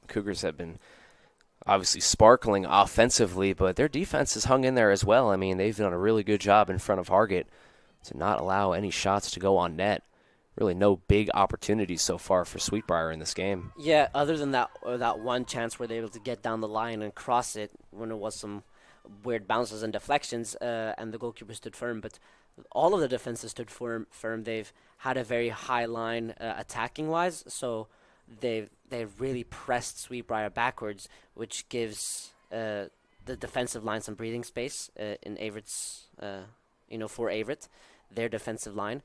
Speaker 2: Cougars have been obviously sparkling offensively, but their defense has hung in there as well. I mean, they've done a really good job in front of Hargett to not allow any shots to go on net. Really no big opportunities so far for Sweetbriar in this game.
Speaker 3: Yeah, other than that one chance where they were able to get down the line and cross it when it was some weird bounces and deflections, and the goalkeeper stood firm. But all of the defenses stood firm. They've had a very high line attacking-wise, so they've really pressed Sweetbriar backwards, which gives the defensive line some breathing space in Averett's, for Averett, their defensive line.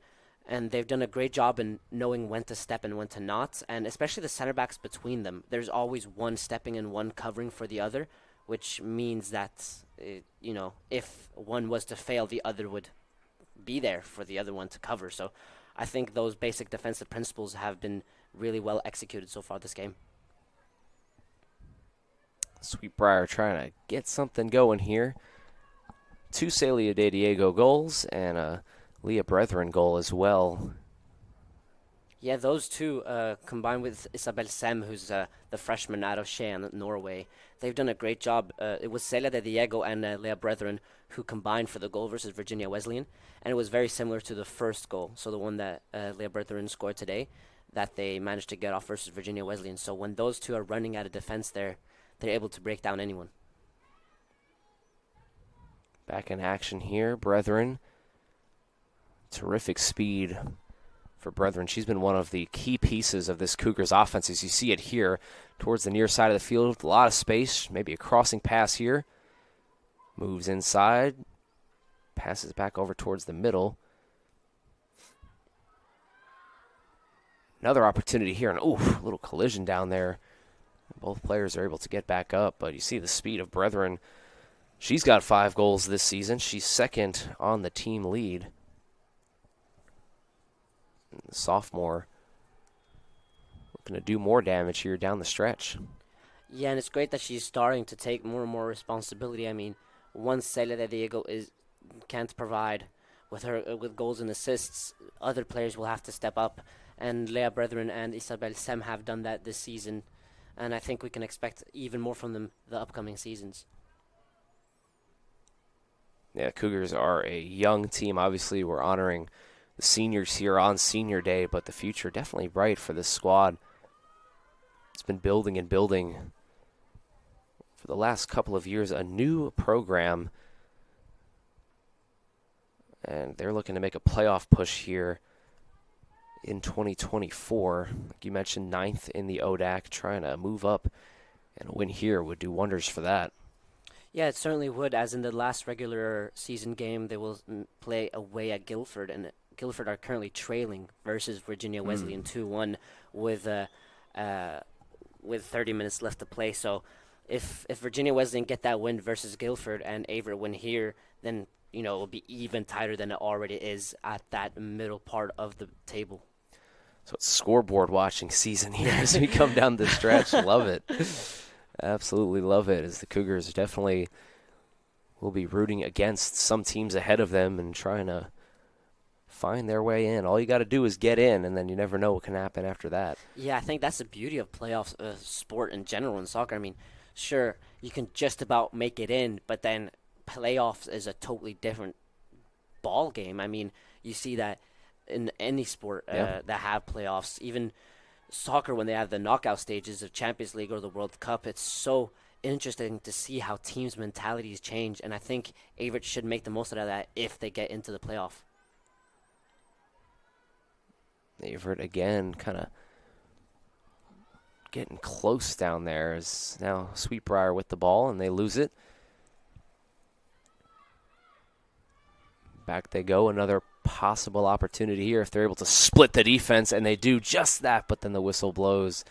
Speaker 3: And they've done a great job in knowing when to step and when to not, and especially the center backs between them. There's always one stepping and one covering for the other, which means that, if one was to fail, the other would be there for the other one to cover. So I think those basic defensive principles have been really well executed so far this game.
Speaker 2: Sweetbriar trying to get something going here. 2 Celia De Diego goals and a Leah Brethren goal as well.
Speaker 3: Yeah, those two, combined with Isabel Sem, who's the freshman out of Skien, Norway, they've done a great job. It was Celia de Diego and Leah Brethren who combined for the goal versus Virginia Wesleyan, and it was very similar to the first goal, so the one that Leah Brethren scored today, that they managed to get off versus Virginia Wesleyan. So when those two are running out of defense, they're able to break down anyone.
Speaker 2: Back in action here, Brethren. Terrific speed for Brethren. She's been one of the key pieces of this Cougars offense, as you see it here towards the near side of the field. A lot of space, maybe a crossing pass here. Moves inside, passes back over towards the middle. Another opportunity here, and a little collision down there. Both players are able to get back up, but you see the speed of Brethren. She's got 5 goals this season. She's second on the team lead. The sophomore looking to do more damage here down the stretch.
Speaker 3: Yeah, and it's great that she's starting to take more and more responsibility. I mean, once Celia de Diego can't provide with goals and assists, other players will have to step up. And Leah Brethren and Isabel Sem have done that this season, and I think we can expect even more from them the upcoming seasons.
Speaker 2: Yeah, Cougars are a young team. Obviously, we're honoring the seniors here on Senior Day, but the future definitely bright for this squad. It's been building and building for the last couple of years, a new program, and they're looking to make a playoff push here in 2024. Like you mentioned, 9th in the ODAC, trying to move up And a win here would do wonders for that.
Speaker 3: Yeah, it certainly would. As in the last regular season game, they will play away at Guilford, and Guilford are currently trailing versus Virginia Wesleyan 2-1 with 30 minutes left to play. So if Virginia Wesleyan get that win versus Guilford and Averett win here, then it will be even tighter than it already is at that middle part of the table.
Speaker 2: So it's scoreboard watching season here as we come down the stretch. Love it. Absolutely love it, as the Cougars definitely will be rooting against some teams ahead of them and trying to find their way in. All you got to do is get in, and then you never know what can happen after that.
Speaker 3: Yeah, I think that's the beauty of playoff sport in general in soccer. I mean, sure, you can just about make it in, but then playoffs is a totally different ball game. I mean, you see that in any sport that have playoffs, even soccer when they have the knockout stages of Champions League or the World Cup. It's so interesting to see how teams' mentalities change, and I think Averett should make the most out of that if they get into the playoff.
Speaker 2: Averett again kind of getting close down there, as now Sweetbriar with the ball, and they lose it. Back they go, another possible opportunity here if they're able to split the defense, and they do just that, but then the whistle blows.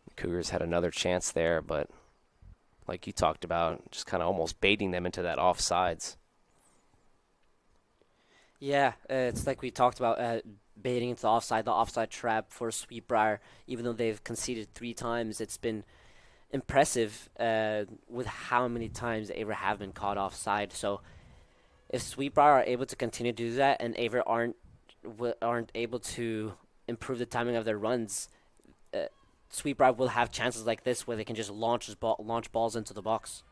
Speaker 2: The Cougars had another chance there, but like you talked about, just kind of almost baiting them into that offsides.
Speaker 3: Yeah, it's like we talked about baiting into the offside trap for Sweetbriar. Even though they've conceded 3 times, it's been impressive with how many times Averett have been caught offside. So if Sweetbriar are able to continue to do that and Averett aren't able to improve the timing of their runs, Sweetbriar will have chances like this where they can just launch balls into the box.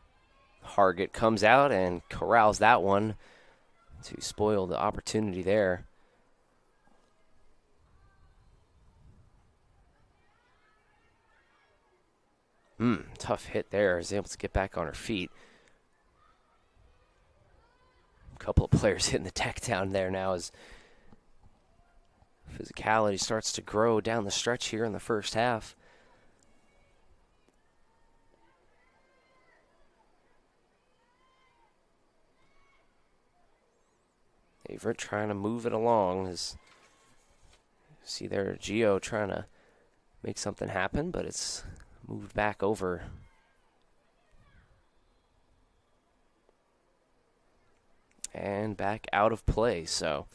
Speaker 2: Hargett comes out and corrals that one to spoil the opportunity there. Tough hit there. Is able to get back on her feet. A couple of players hitting the deck down there now as physicality starts to grow down the stretch here in the first half. Averett trying to move it along. As see there, Gio trying to make something happen, but it's moved back over. And back out of play. So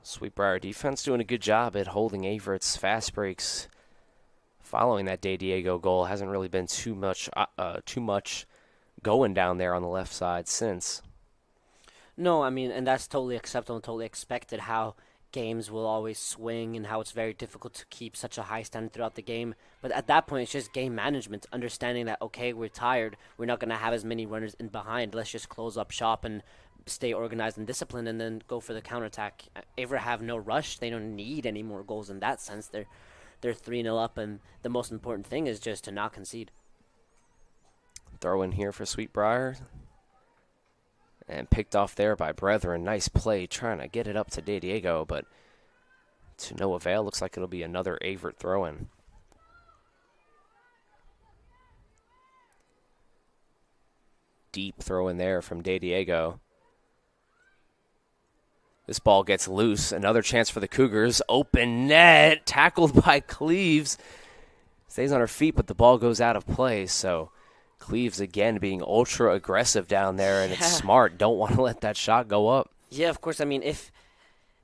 Speaker 2: Sweetbriar defense doing a good job at holding Averett's fast breaks following that De Diego goal. Hasn't really been too much going down there on the left side since.
Speaker 3: No, I mean, and that's totally acceptable and totally expected, how games will always swing and how it's very difficult to keep such a high standard throughout the game. But at that point, it's just game management, understanding that, okay, we're tired, we're not going to have as many runners in behind, let's just close up shop and stay organized and disciplined and then go for the counterattack. Averett have no rush. They don't need any more goals in that sense. They're 3-0 up, and the most important thing is just to not concede.
Speaker 2: Throw in here for Sweetbriar. And picked off there by Brethren. Nice play trying to get it up to De Diego, but to no avail. Looks like it'll be another Averett throw-in. Deep throw in there from De Diego. This ball gets loose. Another chance for the Cougars. Open net. Tackled by Cleaves. Stays on her feet, but the ball goes out of play, so Cleaves again being ultra aggressive down there, and it's smart. Don't want to let that shot go up.
Speaker 3: Yeah, of course. I mean, if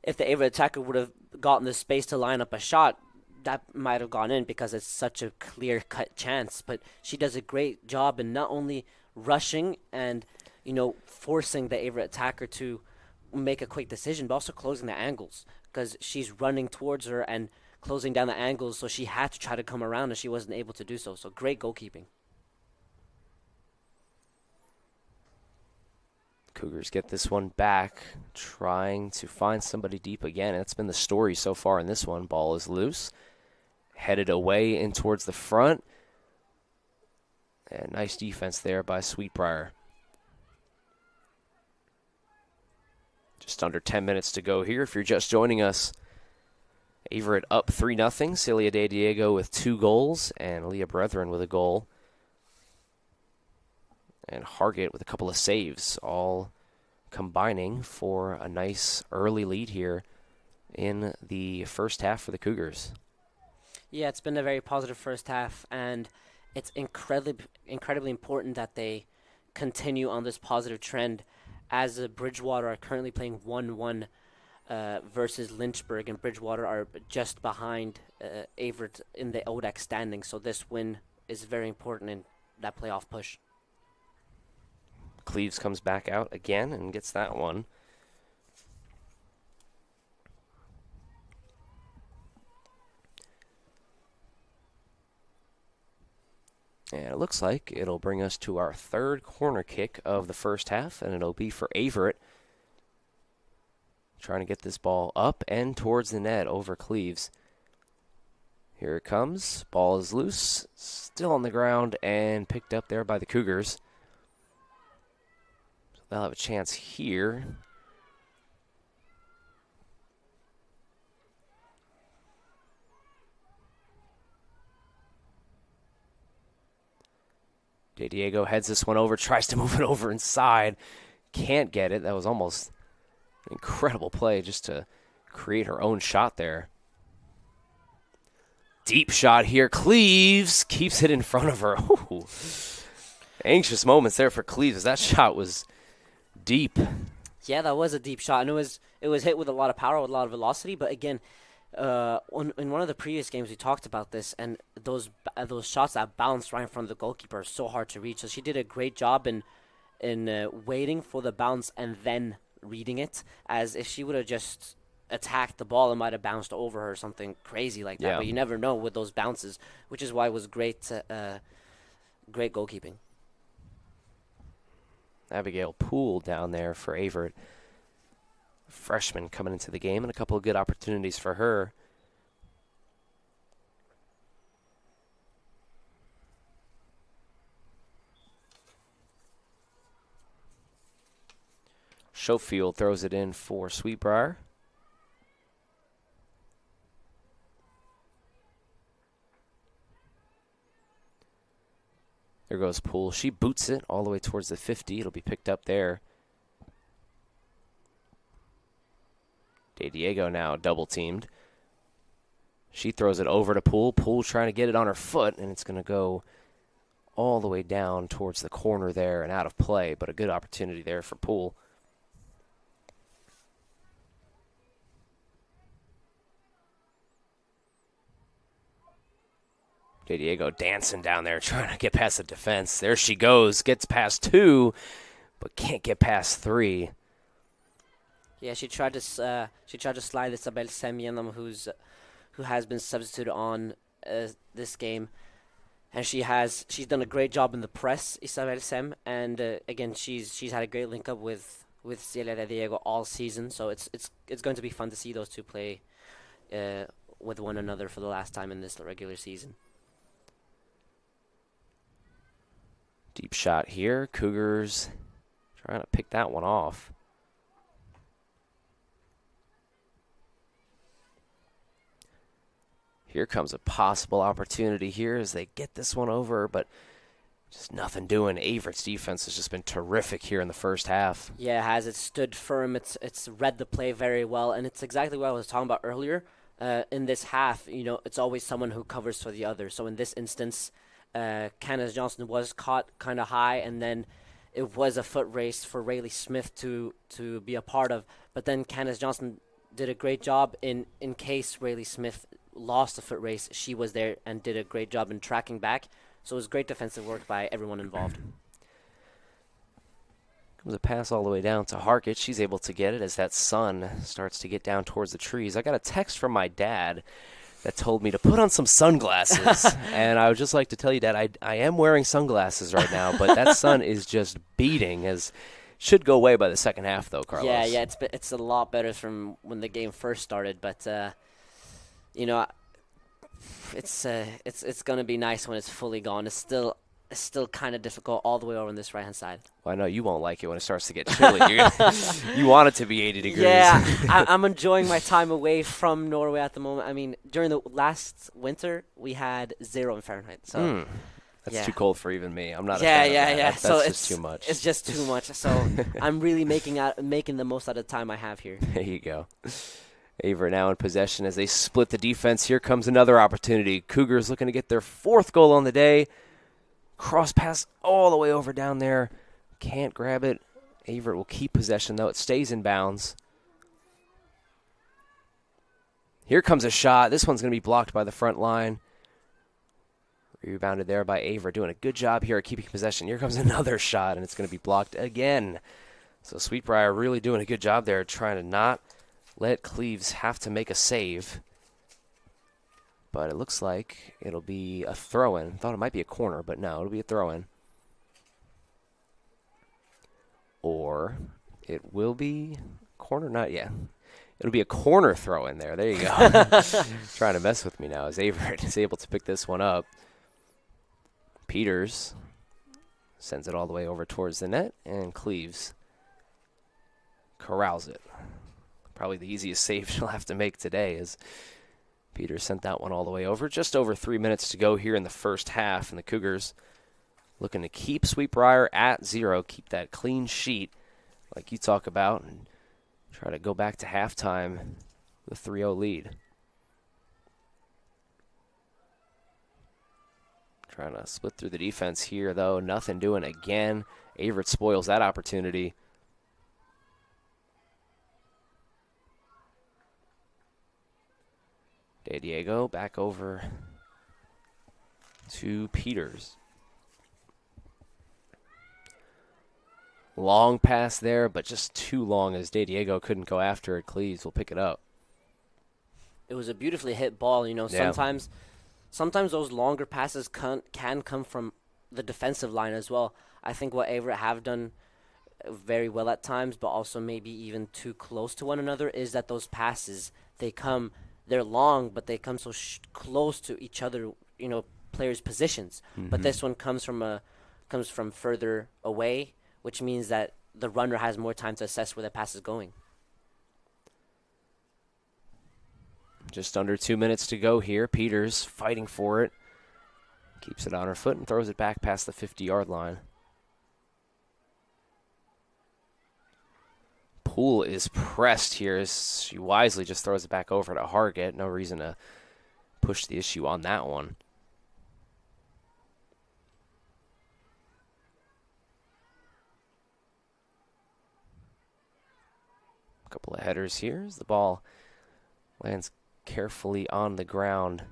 Speaker 3: the Averett attacker would have gotten the space to line up a shot, that might have gone in because it's such a clear-cut chance. But she does a great job in not only rushing and, forcing the Averett attacker to make a quick decision, but also closing the angles, because she's running towards her and closing down the angles, so she had to try to come around and she wasn't able to do so. So great goalkeeping.
Speaker 2: Cougars get this one back, trying to find somebody deep again. That's been the story so far in this one. Ball is loose, headed away in towards the front. And nice defense there by Sweetbriar. Just under 10 minutes to go here. If you're just joining us, Averett up 3-0. Celia De Diego with 2 goals, and Leah Brethren with a goal. And Hargett with a couple of saves, all combining for a nice early lead here in the first half for the Cougars.
Speaker 3: Yeah, it's been a very positive first half, and it's incredibly important that they continue on this positive trend, as Bridgewater are currently playing 1-1 versus Lynchburg, and Bridgewater are just behind Averett in the ODAC standing. So this win is very important in that playoff push.
Speaker 2: Cleves comes back out again and gets that one. And it looks like it'll bring us to our third corner kick of the first half, and it'll be for Averett. Trying to get this ball up and towards the net over Cleves. Here it comes. Ball is loose. Still on the ground and picked up there by the Cougars. So they'll have a chance here. De Diego heads this one over, tries to move it over inside. Can't get it. That was almost an incredible play just to create her own shot there. Deep shot here. Cleves keeps it in front of her. Ooh. Anxious moments there for Cleves as that shot was deep.
Speaker 3: Yeah, that was a deep shot, and it was hit with a lot of power, with a lot of velocity. But again, in one of the previous games we talked about this, and those shots that bounce right in front of the goalkeeper are so hard to reach. So she did a great job in waiting for the bounce and then reading it. As if she would have just attacked the ball, it might have bounced over her or something crazy like that.
Speaker 2: Yeah.
Speaker 3: But you never know with those bounces, which is why it was great goalkeeping.
Speaker 2: Abigail Poole down there for Averett. Freshman coming into the game, and a couple of good opportunities for her. Schofield throws it in for Sweetbriar. There goes Poole. She boots it all the way towards the 50. It'll be picked up there. De Diego now double teamed. She throws it over to Poole. Poole trying to get it on her foot, and it's going to go all the way down towards the corner there and out of play, but a good opportunity there for Poole. De Diego dancing down there, trying to get past the defense. There she goes, gets past 2, but can't get past 3.
Speaker 3: Yeah, she tried to slide Isabel Semyanam, who has been substituted on this game, and she's done a great job in the press, Isabel Sem, and again she's had a great link up with Celia De Diego all season. So it's going to be fun to see those two play with one another for the last time in this regular season.
Speaker 2: Deep shot here. Cougars trying to pick that one off. Here comes a possible opportunity here as they get this one over, but just nothing doing. Averett's defense has just been terrific here in the first half.
Speaker 3: Yeah, it has. It stood firm. It's read the play very well, and it's exactly what I was talking about earlier. In this half, it's always someone who covers for the other. So in this instance, Candace Johnson was caught kind of high, and then it was a foot race for Rayleigh Smith to be a part of. But then Candace Johnson did a great job in case Rayleigh Smith lost the foot race. She was there and did a great job in tracking back. So it was great defensive work by everyone involved.
Speaker 2: Comes a pass all the way down to Harkett. She's able to get it as that sun starts to get down towards the trees. I got a text from my dad that told me to put on some sunglasses. And I would just like to tell you, Dad, I am wearing sunglasses right now, but that sun is just beating. Should go away by the second half, though, Carlos.
Speaker 3: Yeah, it's a lot better from when the game first started, but it's going to be nice when it's fully gone. It's still is still kind of difficult all the way over on this right-hand side.
Speaker 2: Well, I know you won't like it when it starts to get chilly. You want it to be 80 degrees.
Speaker 3: Yeah, I'm enjoying my time away from Norway at the moment. I mean, during the last winter, we had 0 in Fahrenheit. So
Speaker 2: that's too cold for even me. I'm not.
Speaker 3: Yeah,
Speaker 2: a fan of that. That's
Speaker 3: so
Speaker 2: just too much.
Speaker 3: It's just too much. So I'm really making the most out of the time I have here.
Speaker 2: There you go. Averett now in possession as they split the defense. Here comes another opportunity. Cougars looking to get their 4th goal on the day. Cross pass all the way over down there. Can't grab it. Averett will keep possession, though. It stays in bounds. Here comes a shot. This one's going to be blocked by the front line. Rebounded there by Averett. Doing a good job here at keeping possession. Here comes another shot, and it's going to be blocked again. So Sweet Briar really doing a good job there trying to not let Cleves have to make a save. But it looks like it'll be a throw-in. Thought it might be a corner, but no, it'll be a throw-in. Or it will be corner, not yet. It'll be a corner throw-in there. There you go. Trying to mess with me now as Averett is able to pick this one up. Peters sends it all the way over towards the net, and Cleves corrals it. Probably the easiest save she'll have to make today as Peters sent that one all the way over. Just over 3 minutes to go here in the first half, and the Cougars looking to keep Sweet Briar at 0, keep that clean sheet like you talk about, and try to go back to halftime with a 3-0 lead. Trying to split through the defense here, though. Nothing doing again. Averett spoils that opportunity. De Diego back over to Peters. Long pass there, but just too long as De Diego couldn't go after it. Cleves will pick it up.
Speaker 3: It was a beautifully hit ball. Sometimes those longer passes can come from the defensive line as well. I think what Averett have done very well at times, but also maybe even too close to one another, is that those passes, they're long, but they come so close to each other, players' positions. Mm-hmm. But this one comes from further away, which means that the runner has more time to assess where the pass is going.
Speaker 2: Just under 2 minutes to go here. Peters fighting for it. Keeps it on her foot and throws it back past the 50-yard line. Poole is pressed here as she wisely just throws it back over to Hargett. No reason to push the issue on that one. A couple of headers here as the ball lands carefully on the ground.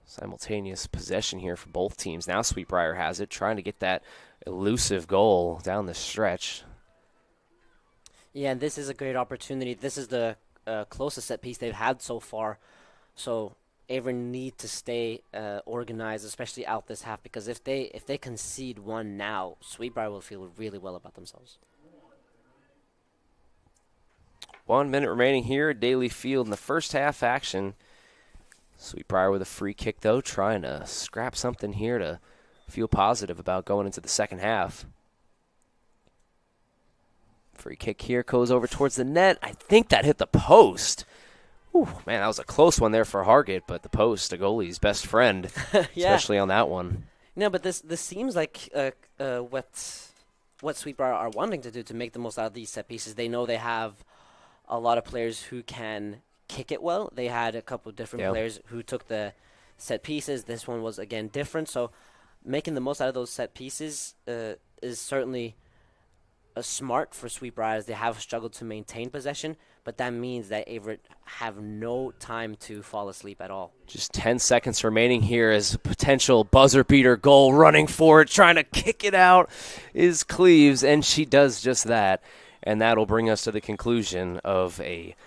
Speaker 2: Simultaneous possession here for both teams. Now Sweet Briar has it, trying to get that elusive goal down the stretch.
Speaker 3: Yeah, and this is a great opportunity. This is the closest set piece they've had so far. So Averett need to stay organized, especially out this half, because if they concede one now, Sweet Briar will feel really well about themselves.
Speaker 2: 1 minute remaining here at Daly Field in the first half action. Sweet Briar with a free kick, though, trying to scrap something here to feel positive about going into the second half. Free kick here goes over towards the net. I think that hit the post. Ooh, man, that was a close one there for Hargett, but the post, the goalie's best friend,
Speaker 3: yeah.
Speaker 2: Especially on that one.
Speaker 3: No, but this seems like what Sweet Briar are wanting to do to make the most out of these set pieces. They know they have a lot of players who can kick it well. They had a couple of different players who took the set pieces. This one was, again, different. So making the most out of those set pieces is certainly smart for Sweet Briar, as they have struggled to maintain possession. But that means that Averett have no time to fall asleep at all.
Speaker 2: Just 10 seconds remaining here as a potential buzzer-beater goal. Running for it, trying to kick it out is Cleves, and she does just that. And that'll bring us to the conclusion of a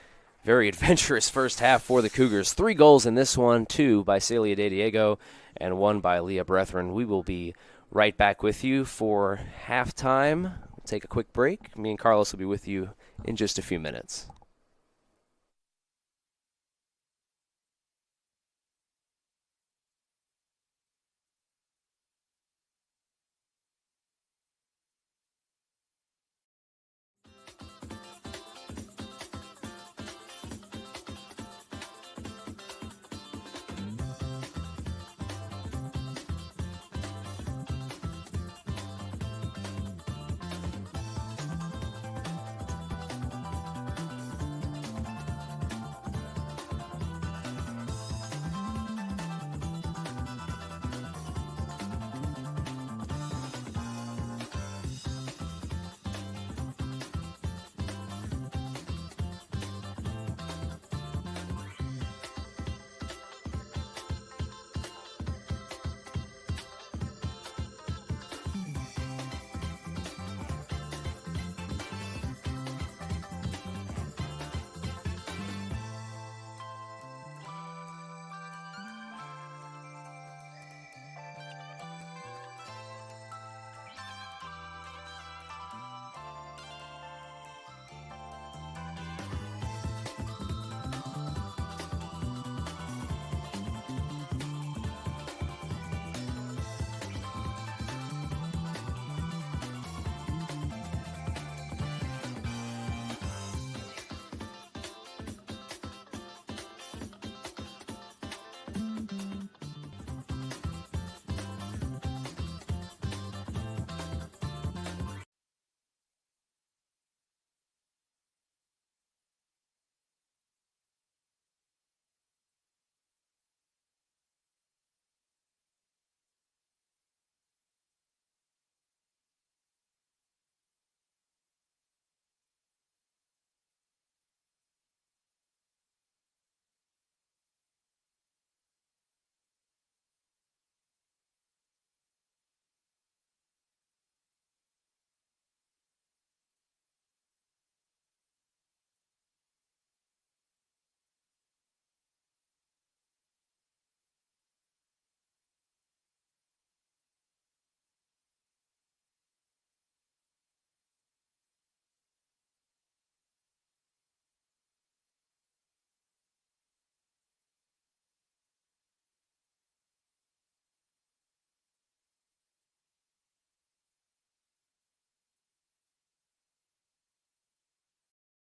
Speaker 2: very adventurous first half for the Cougars. 3 goals in this one, 2 by Celia De Diego and 1 by Leah Brethren. We will be right back with you for halftime. We'll take a quick break. Me and Carlos will be with you in just a few minutes.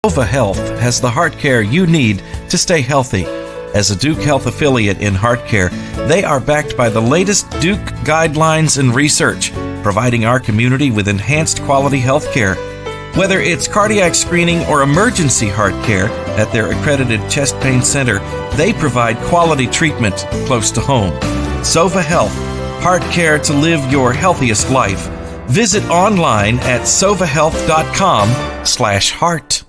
Speaker 4: Sova Health has the heart care you need to stay healthy. As a Duke Health affiliate in heart care, they are backed by the latest Duke guidelines and research, providing our community with enhanced quality health care. Whether it's cardiac screening or emergency heart care at their accredited chest pain center, they provide quality treatment close to home. Sova Health, heart care to live your healthiest life. Visit online at sovahealth.com/heart.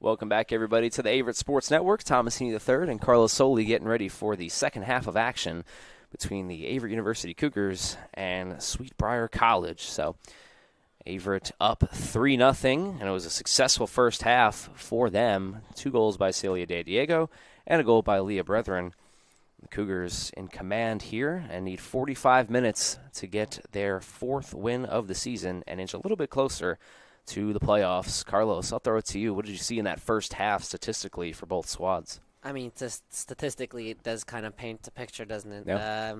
Speaker 2: Welcome back, everybody, to the Averett Sports Network. Thomas Heaney III and Carlos Soli getting ready for the second half of action between the Averett University Cougars and Sweet Briar College. So Averett up 3-0, and it was a successful first half for them. 2 goals by Celia De Diego and a goal by Leah Brethren. The Cougars in command here and need 45 minutes to get their 4th win of the season and inch a little bit closer to the playoffs. Carlos, I'll throw it to you. What did you see in that first half statistically for both squads?
Speaker 3: I mean, just statistically, it does kind of paint the picture, doesn't it?
Speaker 2: Yeah.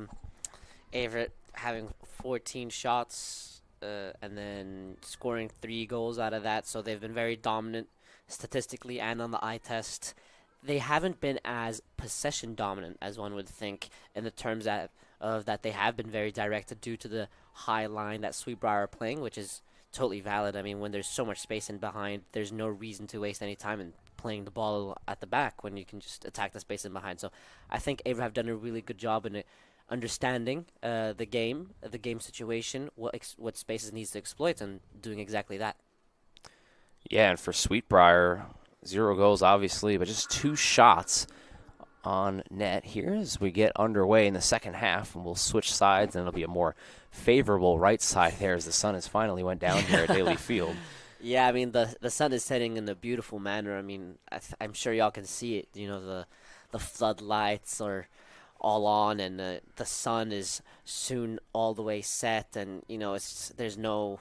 Speaker 3: Averett having 14 shots and then scoring 3 goals out of that, so they've been very dominant statistically and on the eye test. They haven't been as possession dominant as one would think in the terms of that they have been very directed due to the high line that Sweet Briar are playing, which is totally valid. I mean, when there's so much space in behind, there's no reason to waste any time in playing the ball at the back when you can just attack the space in behind. So I think Averett have done a really good job in understanding the game situation, what spaces it needs to exploit, and doing exactly that.
Speaker 2: Yeah, and for Sweet Briar, 0 goals, obviously, but just 2 shots on net here as we get underway in the second half, and we'll switch sides, and it'll be a more favorable right side there as the sun has finally went down here at Daly Field.
Speaker 3: Yeah, I mean, the sun is setting in a beautiful manner. I mean, I'm sure y'all can see it. You know, the floodlights are all on, and the sun is soon all the way set, and, you know, there's no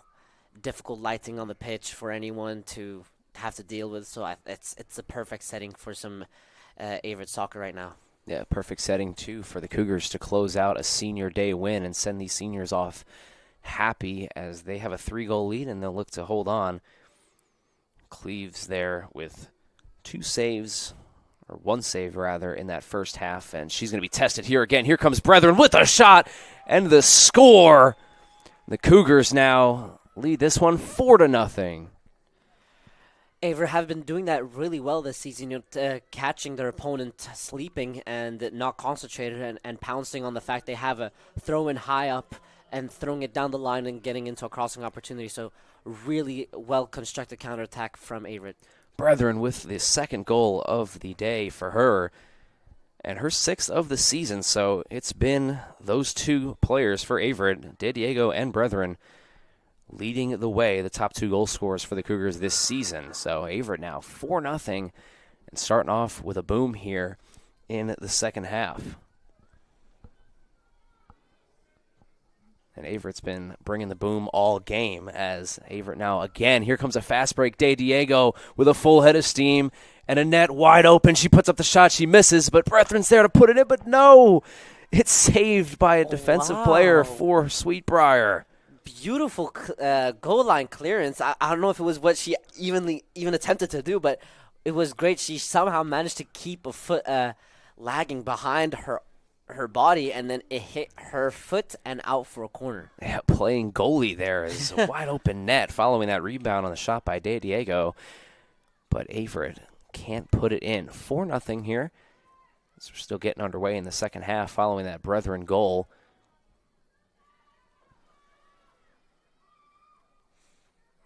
Speaker 3: difficult lighting on the pitch for anyone to have to deal with, so it's a perfect setting for some Averett soccer right now.
Speaker 2: Yeah, perfect setting, too, for the Cougars to close out a senior day win and send these seniors off happy as they have a 3-goal lead and they'll look to hold on. Cleves there with 2 saves, or 1 save, rather, in that first half, and she's going to be tested here again. Here comes Brethren with a shot and the score. The Cougars now lead this one 4-0.
Speaker 3: Averett have been doing that really well this season, catching their opponent sleeping and not concentrated and pouncing on the fact they have a throw-in high up and throwing it down the line and getting into a crossing opportunity. So really well-constructed counterattack from Averett.
Speaker 2: Brethren with the 2nd goal of the day for her and her 6th of the season. So it's been those 2 players for Averett, De Diego and Brethren, leading the way, the top 2 goal scorers for the Cougars this season. So Averett now 4-0 and starting off with a boom here in the second half. And Averett's been bringing the boom all game as Averett now again. Here comes a fast break. De Diego with a full head of steam and a net wide open. She puts up the shot. She misses, but Brethren's there to put it in. But no, it's saved by a defensive player for Sweet Briar.
Speaker 3: Beautiful goal line clearance. I don't know if it was what she even attempted to do, but it was great. She somehow managed to keep a foot lagging behind her body, and then it hit her foot and out for a corner.
Speaker 2: Yeah, playing goalie there is a wide open net following that rebound on the shot by De Diego. But Averett can't put it in. 4-0 here. So we're still getting underway in the second half following that Brethren goal.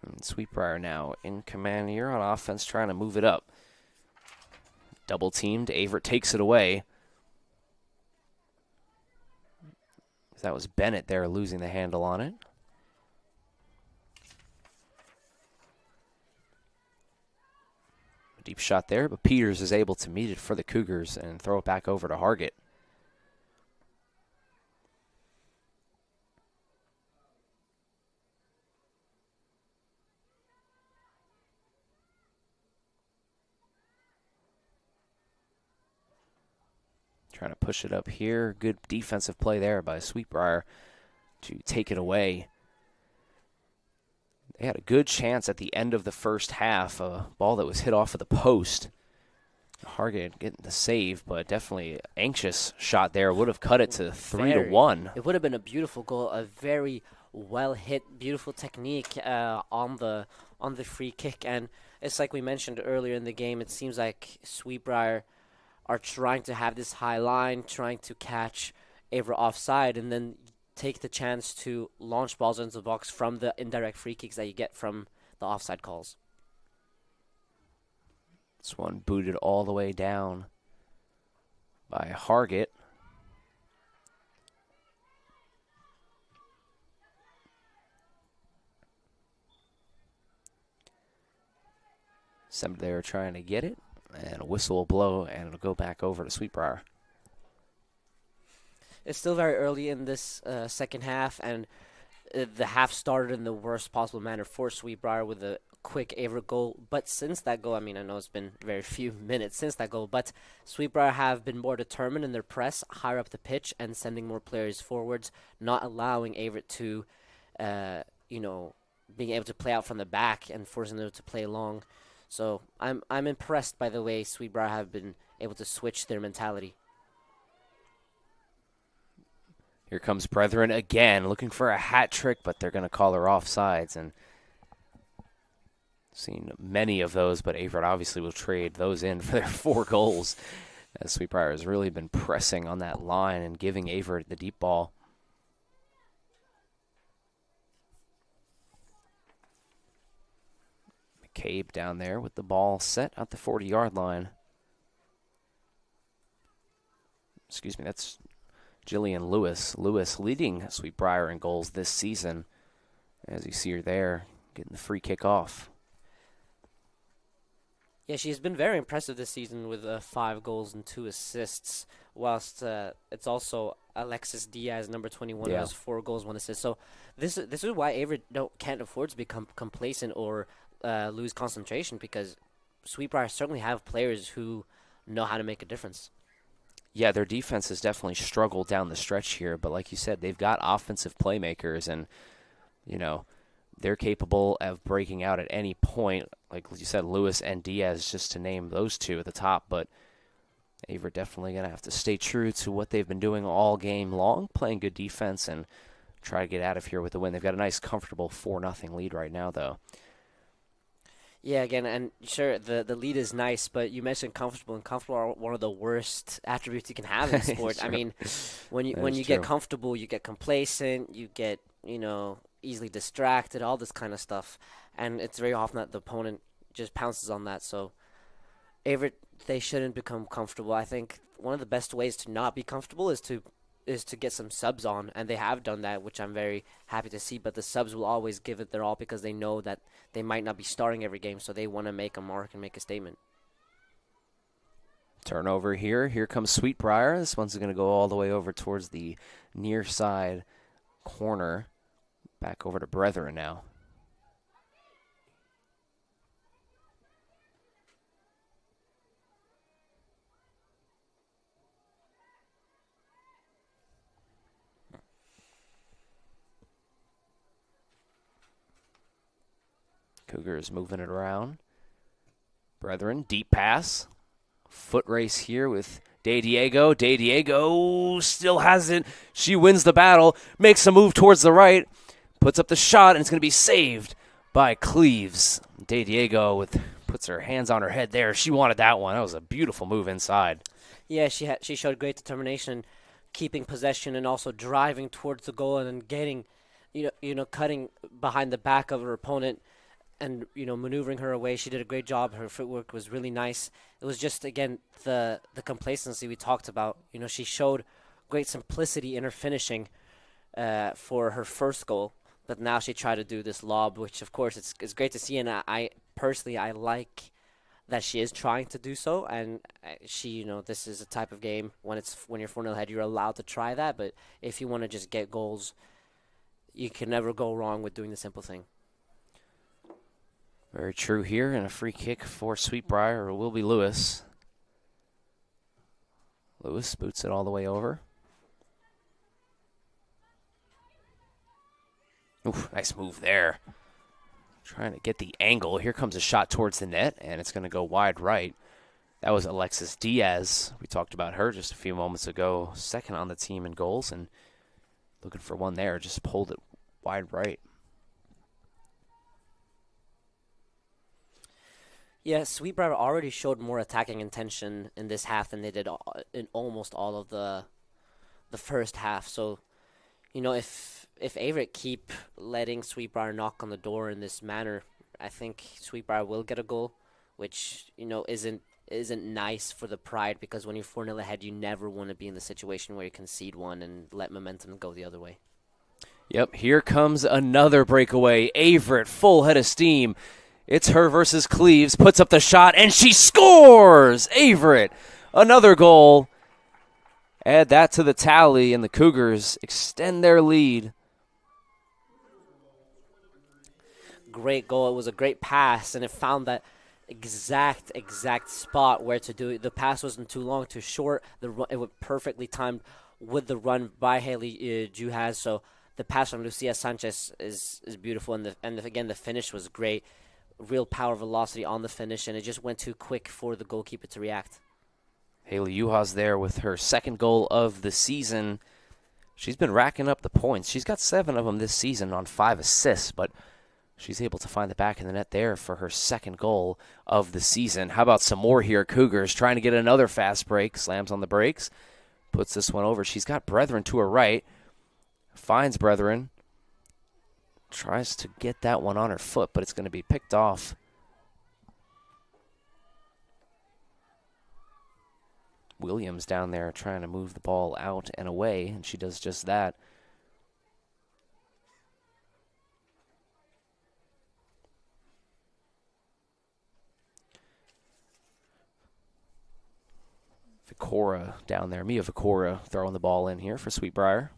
Speaker 2: And Sweet Briar now in command here on offense, trying to move it up. Double teamed. Averett takes it away. That was Bennett there losing the handle on it. A deep shot there, but Peters is able to meet it for the Cougars and throw it back over to Hargett. Trying to push it up here. Good defensive play there by Sweet Briar to take it away. They had a good chance at the end of the first half. A ball that was hit off of the post. Hargett getting the save, but definitely anxious shot there. Would have cut it to 3-1.
Speaker 3: It would have been a beautiful goal. A very well hit, beautiful technique on the free kick. And it's like we mentioned earlier in the game. It seems like Sweet Briar are trying to have this high line, trying to catch Averett offside, and then take the chance to launch balls into the box from the indirect free kicks that you get from the offside calls.
Speaker 2: This one booted all the way down by Hargett. Somebody there trying to get it, and a whistle will blow, and it'll go back over to Sweetbriar.
Speaker 3: It's still very early in this second half, and the half started in the worst possible manner for Sweetbriar with a quick Averett goal. But since that goal, I mean, I know it's been very few minutes since that goal, but Sweetbriar have been more determined in their press, higher up the pitch, and sending more players forwards, not allowing Averett to, being able to play out from the back and forcing them to play long. So I'm impressed by the way Sweetbriar have been able to switch their mentality.
Speaker 2: Here comes Brethren again, looking for a hat trick, but they're going to call her offsides. And seen many of those, but Averett obviously will trade those in for their 4 goals. As Sweetbriar has really been pressing on that line and giving Averett the deep ball. McCabe down there with the ball set at the 40-yard line. Excuse me, that's Jillian Lewis. Lewis leading Sweetbriar in goals this season. As you see her there, getting the free kick off.
Speaker 3: Yeah, she's been very impressive this season with 5 goals and 2 assists, whilst it's also Alexis Diaz, number 21, who has 4 goals, 1 assist. So this is why Averett can't afford to become complacent or lose concentration, because Sweetbriar certainly have players who know how to make a difference.
Speaker 2: Yeah, their defense has definitely struggled down the stretch here, but like you said, they've got offensive playmakers, and, they're capable of breaking out at any point. Like you said, Lewis and Diaz, just to name those 2 at the top, but Averett definitely going to have to stay true to what they've been doing all game long, playing good defense and try to get out of here with a win. They've got a nice, comfortable 4-0 lead right now, though.
Speaker 3: Yeah, again, and sure, the lead is nice, but you mentioned comfortable, and comfortable are one of the worst attributes you can have in sport. I mean, when you get comfortable, you get complacent, you get, easily distracted, all this kind of stuff, and it's very often that the opponent just pounces on that. So Averett, they shouldn't become comfortable. I think one of the best ways to not be comfortable is to get some subs on, and they have done that, which I'm very happy to see. But the subs will always give it their all because they know that they might not be starting every game, so they want to make a mark and make a statement.
Speaker 2: Turnover here. Here comes Sweetbriar. This one's going to go all the way over towards the near side corner. Back over to Brethren now. Cougars moving it around. Brethren, deep pass. Foot race here with De Diego. De Diego still hasn't. She wins the battle, makes a move towards the right, puts up the shot, and it's going to be saved by Cleaves. De Diego puts her hands on her head there. She wanted that one. That was a beautiful move inside.
Speaker 3: Yeah, she showed great determination, keeping possession and also driving towards the goal and then getting, cutting behind the back of her opponent and, maneuvering her away. She did a great job. Her footwork was really nice. It was just, again, the complacency we talked about. She showed great simplicity in her finishing for her first goal. But now she tried to do this lob, which, of course, it's great to see. And I personally like that she is trying to do so. And she, this is a type of game when you're 4-0 ahead, you're allowed to try that. But if you want to just get goals, you can never go wrong with doing the simple thing.
Speaker 2: Very true here, and a free kick for Sweetbriar, or will be Lewis. Lewis boots it all the way over. Oof, nice move there. Trying to get the angle. Here comes a shot towards the net, and it's going to go wide right. That was Alexis Diaz. We talked about her just a few moments ago. Second on the team in goals, and looking for one there. Just pulled it wide right.
Speaker 3: Yeah, Sweetbriar already showed more attacking intention in this half than they did in almost all of the first half. So, if Averett keep letting Sweetbriar knock on the door in this manner, I think Sweetbriar will get a goal, which isn't nice for the Pride, because when you're 4-0 ahead, you never want to be in the situation where you concede one and let momentum go the other way.
Speaker 2: Yep, here comes another breakaway. Averett, full head of steam. It's her versus Cleves, puts up the shot, and she scores! Averett, another goal. Add that to the tally, and the Cougars extend their lead.
Speaker 3: Great goal. It was a great pass, and it found that exact spot where to do it. The pass wasn't too long, too short. It was perfectly timed with the run by Haley Juhas. So the pass from Lucia Sanchez is beautiful, and again the finish was great. Real power, velocity on the finish, and it just went too quick for the goalkeeper to react.
Speaker 2: Haley Juhas there with her second goal of the season. She's been racking up the points. She's got 7 of them this season on 5 assists, but she's able to find the back of the net there for her second goal of the season. How about some more here? Cougars trying to get another fast break. Slams on the brakes. Puts this one over. She's got Brethren to her right. Finds Brethren. Tries to get that one on her foot, but it's going to be picked off. Williams down there trying to move the ball out and away, and she does just that. Vicora down there. Mia Vicora throwing the ball in here for Sweet Briar.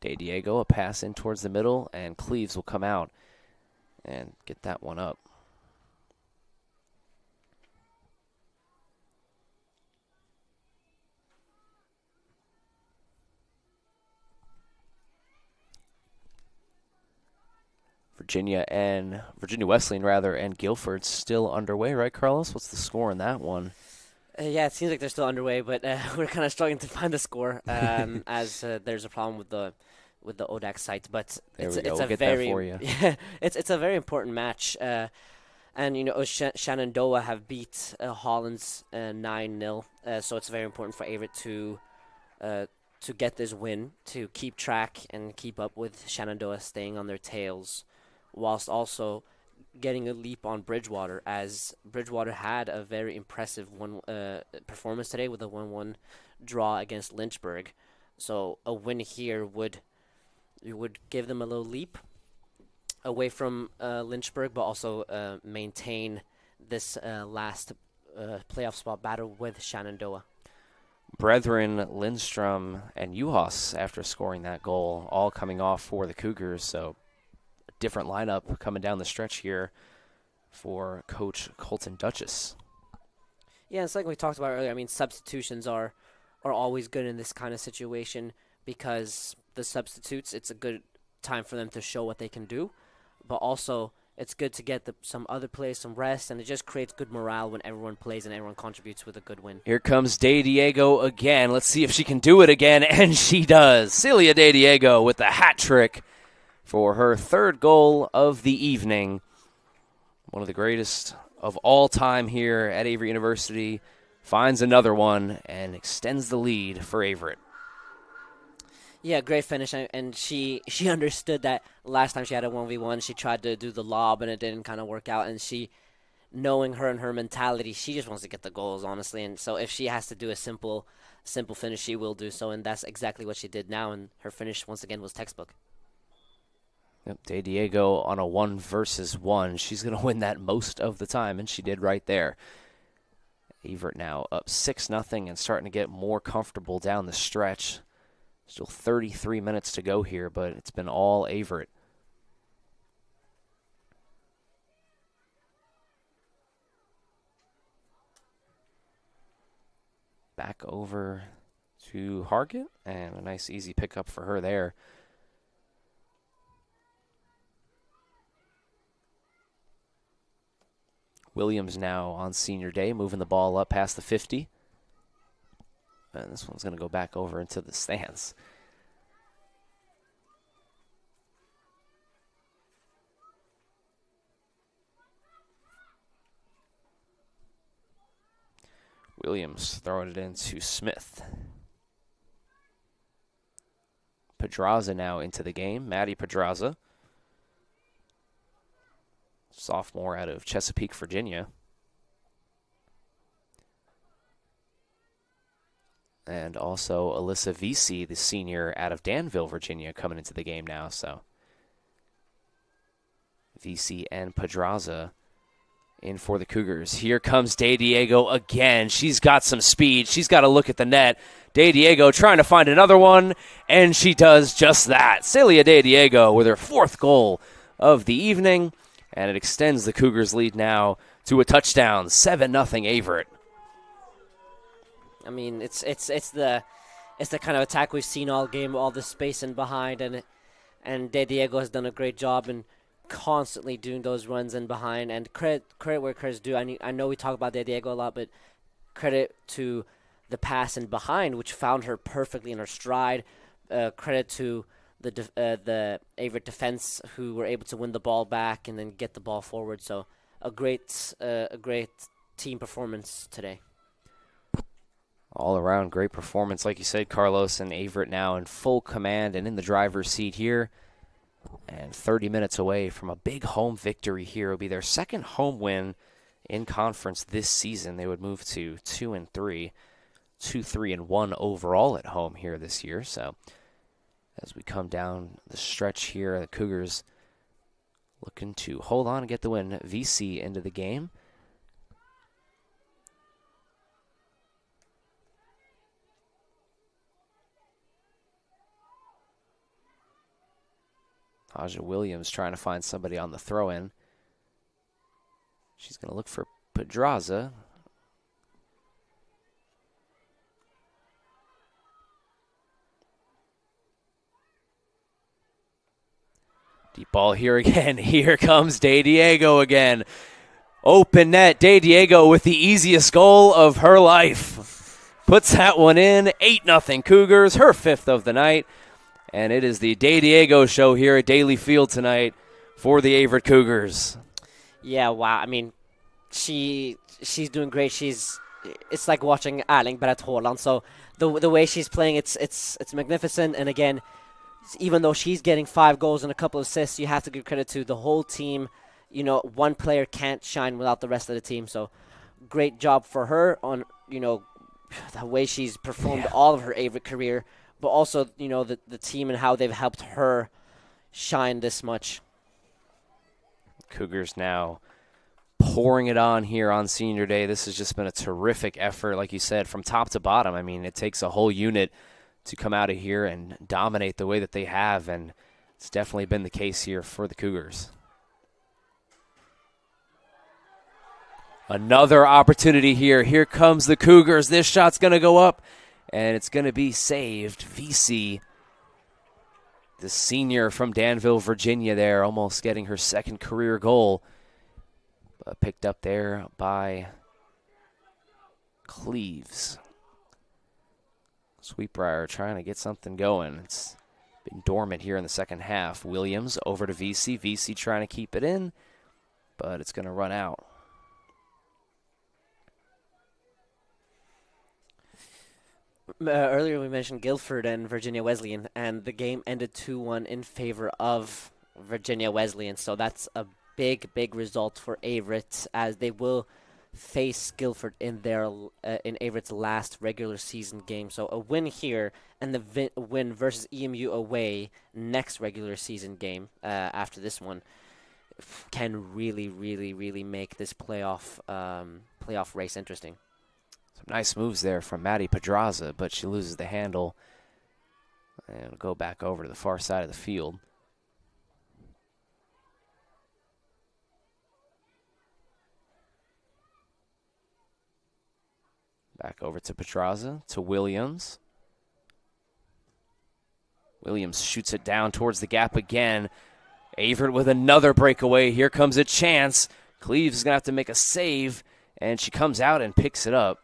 Speaker 2: De Diego, a pass in towards the middle, and Cleves will come out and get that one up. Virginia Wesleyan and Guilford still underway, right, Carlos? What's the score in that one?
Speaker 3: Yeah, it seems like they're still underway, but we're kind of struggling to find the score as there's a problem with the ODAC site. But it's
Speaker 2: we'll
Speaker 3: a
Speaker 2: get
Speaker 3: very
Speaker 2: that for you.
Speaker 3: Yeah, it's a very important match. And Shenandoah have beat Hollins 9-0, so it's very important for Averett to get this win, to keep track and keep up with Shenandoah staying on their tails, whilst also getting a leap on Bridgewater, as Bridgewater had a very impressive performance today with a 1-1 draw against Lynchburg. So a win here would give them a little leap away from Lynchburg, but also maintain this last playoff spot battle with Shenandoah.
Speaker 2: Brethren, Lindstrom, and Juhas, after scoring that goal, all coming off for the Cougars. So a different lineup coming down the stretch here for Coach Colton Duchess.
Speaker 3: Yeah, it's like we talked about earlier. I mean, substitutions are always good in this kind of situation, because the substitutes, it's a good time for them to show what they can do, but also it's good to get some other players some rest, and it just creates good morale when everyone plays and everyone contributes with a good win.
Speaker 2: Here comes De Diego again. Let's see if she can do it again, and she does. Celia De Diego with the hat trick for her third goal of the evening. One of the greatest of all time here at Averett University. Finds another one and extends the lead for Averett.
Speaker 3: Yeah, great finish, and she understood that last time she had a 1v1, she tried to do the lob, and it didn't kind of work out, and she, knowing her and her mentality, she just wants to get the goals, honestly, and so if she has to do a simple finish, she will do so, and that's exactly what she did now, and her finish, once again, was textbook.
Speaker 2: Yep, De Diego on a 1-versus-1. She's going to win that most of the time, and she did right there. Averett now up 6-0 and starting to get more comfortable down the stretch. Still 33 minutes to go here, but it's been all Averett. Back over to Hargett, and a nice easy pickup for her there. Williams now on senior day, moving the ball up past the 50. And this one's going to go back over into the stands. Williams throwing it into Smith. Pedraza now into the game. Maddie Pedraza. sophomore out of Chesapeake, Virginia. And also Alyssa Vesey, the senior out of Danville, Virginia, coming into the game now. So Vesey and Pedraza in for the Cougars. Here comes De Diego again. She's got some speed. She's got to look at the net. De Diego trying to find another one, and she does just that. Celia De Diego with her 4th goal of the evening, and it extends the Cougars' lead now to a touchdown, 7-0 Averett.
Speaker 3: I mean, it's the kind of attack we've seen all game, all the space in behind, and De Diego has done a great job in constantly doing those runs in behind. And credit where credit's due. I know we talk about De Diego a lot, but credit to the pass in behind, which found her perfectly in her stride. Credit to the Averett defense, who were able to win the ball back and then get the ball forward. So a great team performance today.
Speaker 2: All around great performance, like you said, Carlos, and Averett now in full command and in the driver's seat here. And 30 minutes away from a big home victory here. It'll be their 2nd home win in conference this season. They would move to 2-3, 2-3-1 overall at home here this year. So as we come down the stretch here, the Cougars looking to hold on and get the win. VC into the game. Aja Williams trying to find somebody on the throw-in. She's going to look for Pedraza. Deep ball here again. Here comes De Diego again. Open net. De Diego with the easiest goal of her life. Puts that one in. 8-0 Cougars, her 5th of the night. And it is the De Diego show here at Daly Field tonight for the Averett Cougars.
Speaker 3: Yeah, wow. I mean, she's doing great. It's like watching Erling Braut Haaland. So the way she's playing, it's magnificent. And again, even though she's getting 5 goals and a couple of assists, you have to give credit to the whole team. You know, one player can't shine without the rest of the team. So great job for her on, the way she's performed all of her Averett career. But also, the team and how they've helped her shine this much.
Speaker 2: Cougars now pouring it on here on Senior Day. This has just been a terrific effort, like you said, from top to bottom. I mean, it takes a whole unit to come out of here and dominate the way that they have, and it's definitely been the case here for the Cougars. Another opportunity here. Here comes the Cougars. This shot's going to go up. And it's going to be saved. VC, the senior from Danville, Virginia there, almost getting her 2nd career goal. But picked up there by Cleves. Sweet Briar trying to get something going. It's been dormant here in the second half. Williams over to VC. VC trying to keep it in, but it's going to run out.
Speaker 3: Earlier we mentioned Guilford and Virginia Wesleyan, and the game ended 2-1 in favor of Virginia Wesleyan. So that's a big result for Averett, as they will face Guilford in Averett's last regular season game. So a win here, and the win versus EMU away next regular season game after this one can really make this playoff race interesting.
Speaker 2: Some nice moves there from Maddie Pedraza, but she loses the handle and go back over to the far side of the field. Back over to Pedraza, to Williams. Williams shoots it down towards the gap again. Averett with another breakaway. Here comes a chance. Cleves is going to have to make a save, and she comes out and picks it up.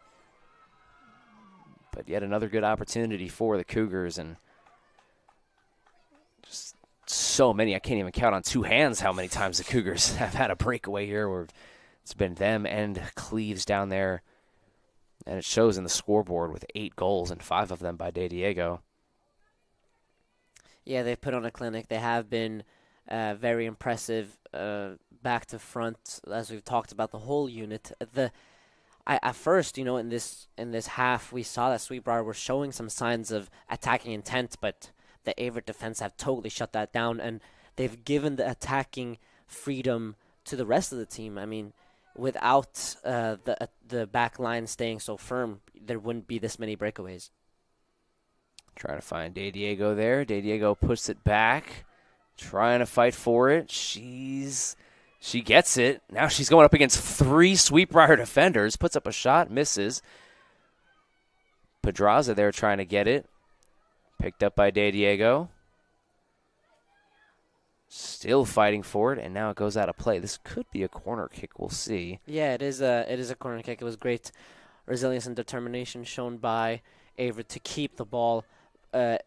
Speaker 2: But yet another good opportunity for the Cougars, and just so many. I can't even count on 2 hands how many times the Cougars have had a breakaway here where it's been them and Cleves down there. And it shows in the scoreboard with 8 goals and 5 of them by De Diego.
Speaker 3: Yeah, they've put on a clinic. They have been very impressive back to front, as we've talked about the whole unit. At first, in this half, we saw that Sweet Briar were showing some signs of attacking intent, but the Averett defense have totally shut that down, and they've given the attacking freedom to the rest of the team. I mean, without the back line staying so firm, there wouldn't be this many breakaways.
Speaker 2: Trying to find De Diego there. De Diego puts it back, trying to fight for it. She gets it. Now she's going up against 3 Sweet Briar defenders. Puts up a shot, misses. Pedraza there trying to get it. Picked up by De Diego. Still fighting for it, and now it goes out of play. This could be a corner kick. We'll see.
Speaker 3: Yeah, it is a corner kick. It was great resilience and determination shown by Averett to keep the ball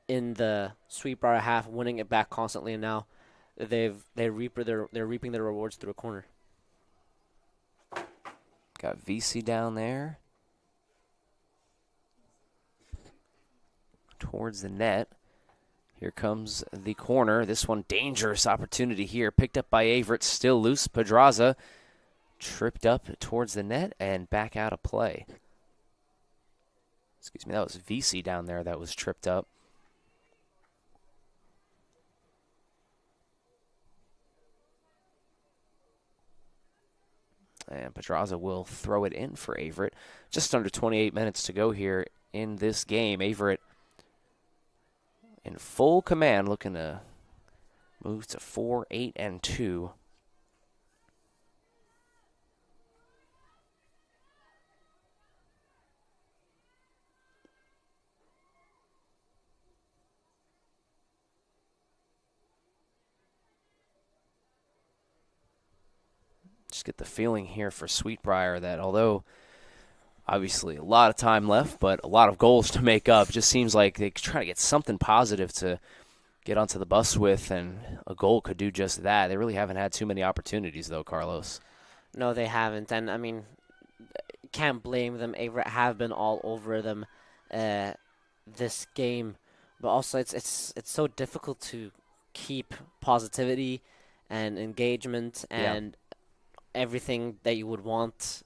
Speaker 3: in the Sweet Briar half, winning it back constantly, and now they're reaping their rewards through a corner.
Speaker 2: Got VC down there towards the net. Here comes the corner. This one, dangerous opportunity here. Picked up by Averett, still loose. Pedraza tripped up towards the net and back out of play. Excuse me, that was VC down there that was tripped up. And Pedraza will throw it in for Averett. Just under 28 minutes to go here in this game. Averett in full command, looking to move to 4-8-2. Just get the feeling here for Sweet Briar that although obviously a lot of time left, but a lot of goals to make up, just seems like they try to get something positive to get onto the bus with, and a goal could do just that. They really haven't had too many opportunities, though, Carlos.
Speaker 3: No, they haven't, and I mean, can't blame them. Averett have been all over them this game, but also it's so difficult to keep positivity and engagement and everything that you would want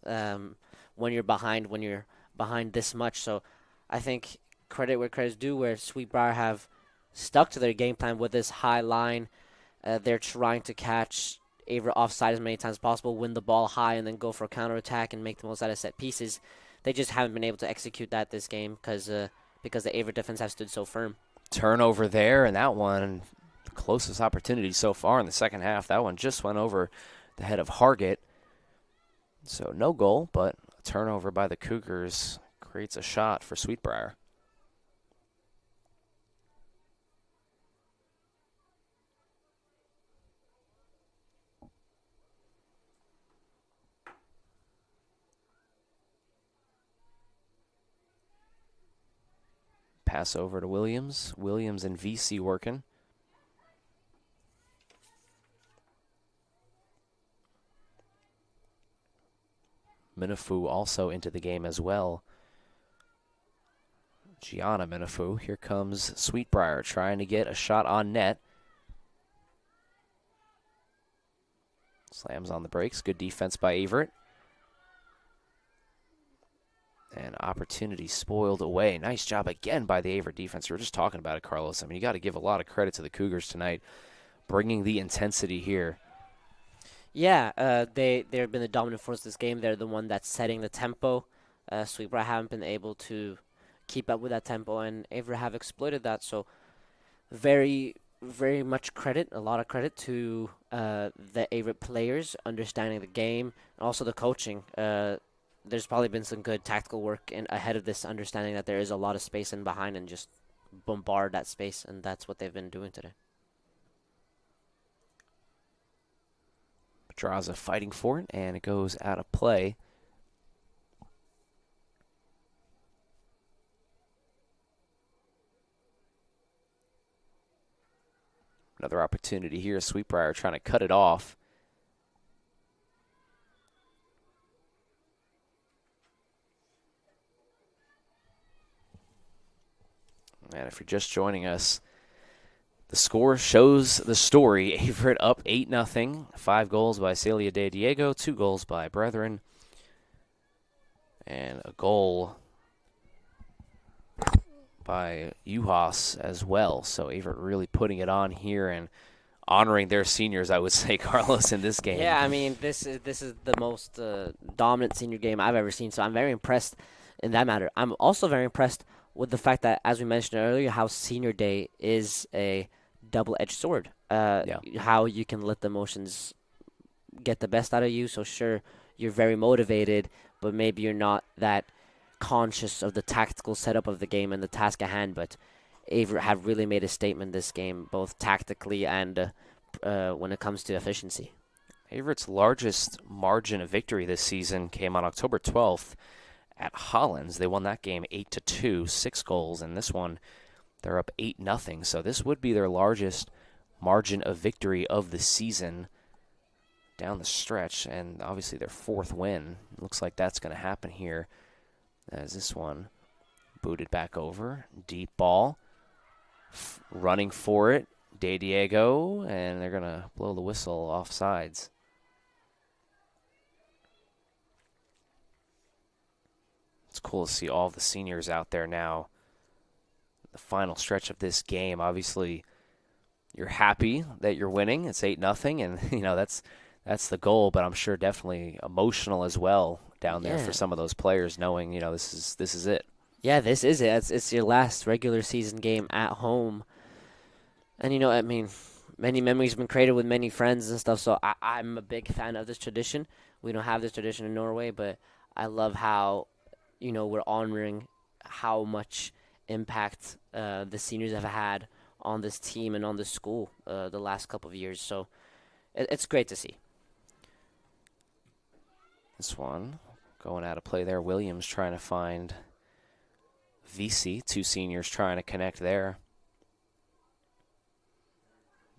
Speaker 3: when you're behind this much. So I think credit where credit's due, where Sweet Briar have stuck to their game plan with this high line. They're trying to catch Averett offside as many times as possible, win the ball high, and then go for a counterattack and make the most out of set pieces. They just haven't been able to execute that this game because the Averett defense have stood so firm. Turnover
Speaker 2: there, and that one, the closest opportunity so far in the second half. That one just went over the head of Hargett. So no goal, but a turnover by the Cougars creates a shot for Sweet Briar. Pass over to Williams. Williams and VC working. Minafu also into the game as well. Gianna Minafu. Here comes Sweet Briar trying to get a shot on net. Slams on the brakes. Good defense by Averett. And opportunity spoiled away. Nice job again by the Averett defense. We were just talking about it, Carlos. I mean, you got to give a lot of credit to the Cougars tonight, bringing the intensity here.
Speaker 3: Yeah, they've been the dominant force this game. They're the one that's setting the tempo. Sweet Briar haven't been able to keep up with that tempo, and Averett have exploited that. So very, very much credit, a lot of credit to the Averett players understanding the game, and also the coaching. There's probably been some good tactical work ahead of this, understanding that there is a lot of space in behind and just bombard that space, and that's what they've been doing today.
Speaker 2: Pedraza fighting for it, and it goes out of play. Another opportunity here. Sweet Briar trying to cut it off. And if you're just joining us, The score shows the story. Averett up 8-0. 5 goals by Celia De Diego, 2 goals by Brethren, and a goal by Uhas as well. So Averett really putting it on here and honoring their seniors, I would say, Carlos, in this game.
Speaker 3: Yeah, I mean, this is the most dominant senior game I've ever seen, so I'm very impressed in that matter. I'm also very impressed with the fact that, as we mentioned earlier, how senior day is a double-edged sword. How you can let the emotions get the best out of you. So sure, you're very motivated, but maybe you're not that conscious of the tactical setup of the game and the task at hand. But Averett have really made a statement this game, both tactically and when it comes to efficiency.
Speaker 2: Averett's largest margin of victory this season came on October 12th at Hollins. They won that game 8-2, 6 goals, and this one they're up 8-0. So this would be their largest margin of victory of the season down the stretch, and obviously their 4th win. Looks like that's going to happen here as this one booted back over. Deep ball. Running for it, De Diego, and they're going to blow the whistle off sides. It's cool to see all the seniors out there now. The final stretch of this game, obviously, you're happy that you're winning. It's 8-0, and that's the goal. But I'm sure definitely emotional as well down there for some of those players, knowing this is it. Yeah,
Speaker 3: this is it. It's your last regular season game at home. And, I mean, many memories have been created with many friends and stuff, so I'm a big fan of this tradition. We don't have this tradition in Norway, but I love how, we're honoring how much impact the seniors have had on this team and on the school the last couple of years. So it's great to see.
Speaker 2: This one going out of play there. Williams trying to find VC, 2 seniors trying to connect there.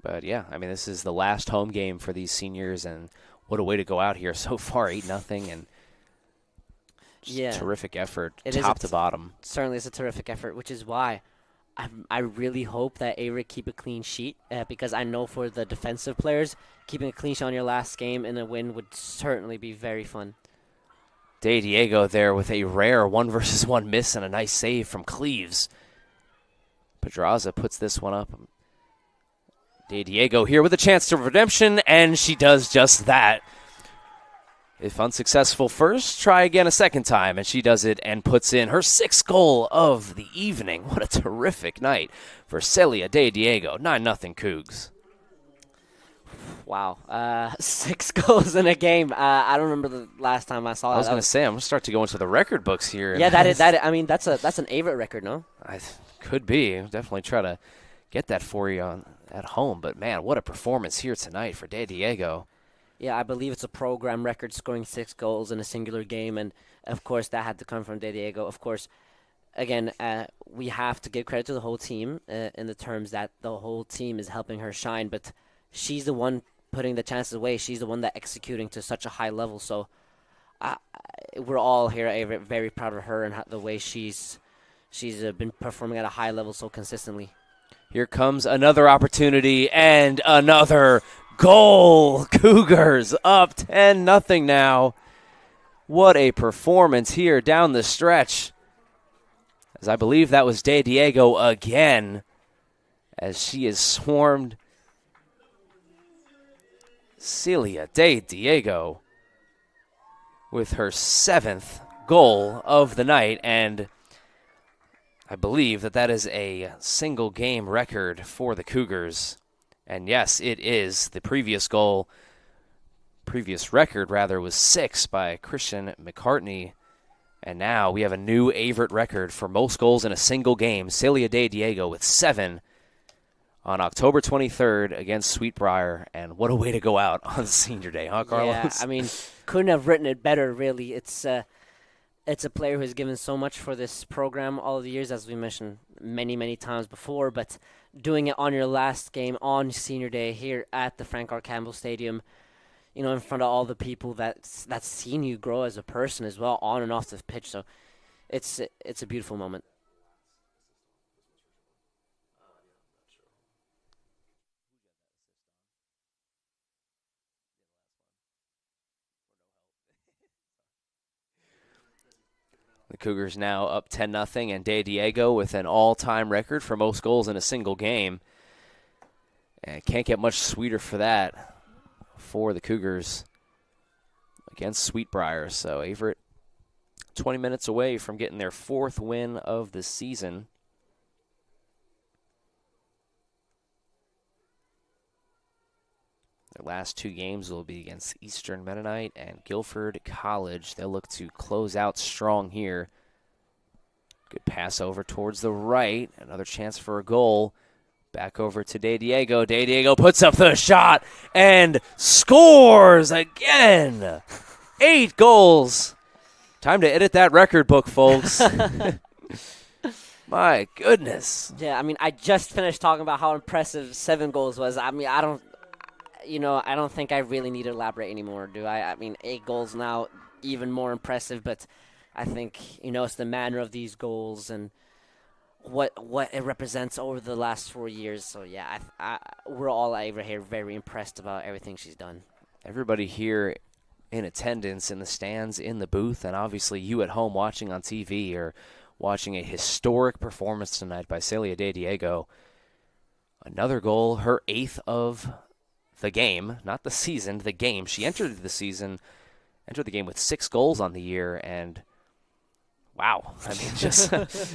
Speaker 2: But, yeah, I mean, this is the last home game for these seniors, and what a way to go out here so far, 8-0, and just terrific effort, top to bottom.
Speaker 3: Certainly it's a terrific effort, which is why I really hope that Averett keep a clean sheet, because I know for the defensive players, keeping a clean sheet on your last game and a win would certainly be very fun.
Speaker 2: De Diego there with a rare 1-versus-1 miss and a nice save from Cleves. Pedraza puts this one up. De Diego here with a chance to redemption, and she does just that. If unsuccessful first, try again a second time, and she does it and puts in her 6th goal of the evening. What a terrific night for Celia De Diego. 9-0 Cougs.
Speaker 3: Wow. 6 goals in a game. I don't remember the last time I saw that.
Speaker 2: I was going to say, I'm going to start to go into the record books here.
Speaker 3: Yeah, that's an Averett record, no?
Speaker 2: Could be. Definitely try to get that for you at home. But, man, what a performance here tonight for De Diego.
Speaker 3: Yeah, I believe it's a program record, scoring 6 goals in a singular game. And, of course, that had to come from De Diego. Of course, again, we have to give credit to the whole team in the terms that the whole team is helping her shine. But she's the one putting the chances away. She's the one that executing to such a high level. So we're all here at Averett very proud of her and the way she's been performing at a high level so consistently.
Speaker 2: Here comes another opportunity and another goal. Cougars up 10-0 now. What a performance here down the stretch. As I believe that was De Diego again, as she is swarmed. Celia De Diego with her 7th goal of the night, and I believe that is a single game record for the Cougars. And yes, it is. The previous record was 6 by Christian McCartney. And now we have a new Averett record for most goals in a single game. Celia De Diego with 7 on October 23rd against Sweet Briar. And what a way to go out on senior day, huh, Carlos?
Speaker 3: Yeah, I mean, couldn't have written it better, really. It's a player who has given so much for this program all the years, as we mentioned many, many times before. But doing it on your last game on senior day here at the Frank R. Campbell Stadium, in front of all the people that's seen you grow as a person as well, on and off the pitch. So it's a beautiful moment.
Speaker 2: The Cougars now up 10-0, and De Diego with an all-time record for most goals in a single game. And can't get much sweeter for that for the Cougars against Sweet Briar. So Averett 20 minutes away from getting their 4th win of the season. Their last 2 games will be against Eastern Mennonite and Guilford College. They'll look to close out strong here. Good pass over towards the right. Another chance for a goal. Back over to De Diego. De Diego puts up the shot and scores again. 8 goals. Time to edit that record book, folks. My goodness.
Speaker 3: Yeah, I mean, I just finished talking about how impressive 7 goals was. I mean, I don't think I really need to elaborate anymore, do I? I mean, 8 goals now, even more impressive, but I think, it's the manner of these goals and what it represents over the last 4 years. So, yeah, we're all over here very impressed about everything she's done. Everybody
Speaker 2: here in attendance, in the stands, in the booth, and obviously you at home watching on TV are watching a historic performance tonight by Celia De Diego. Another goal, her 8th of the game, not the season, the game. She entered the game with 6 goals on the year, and wow. I mean, just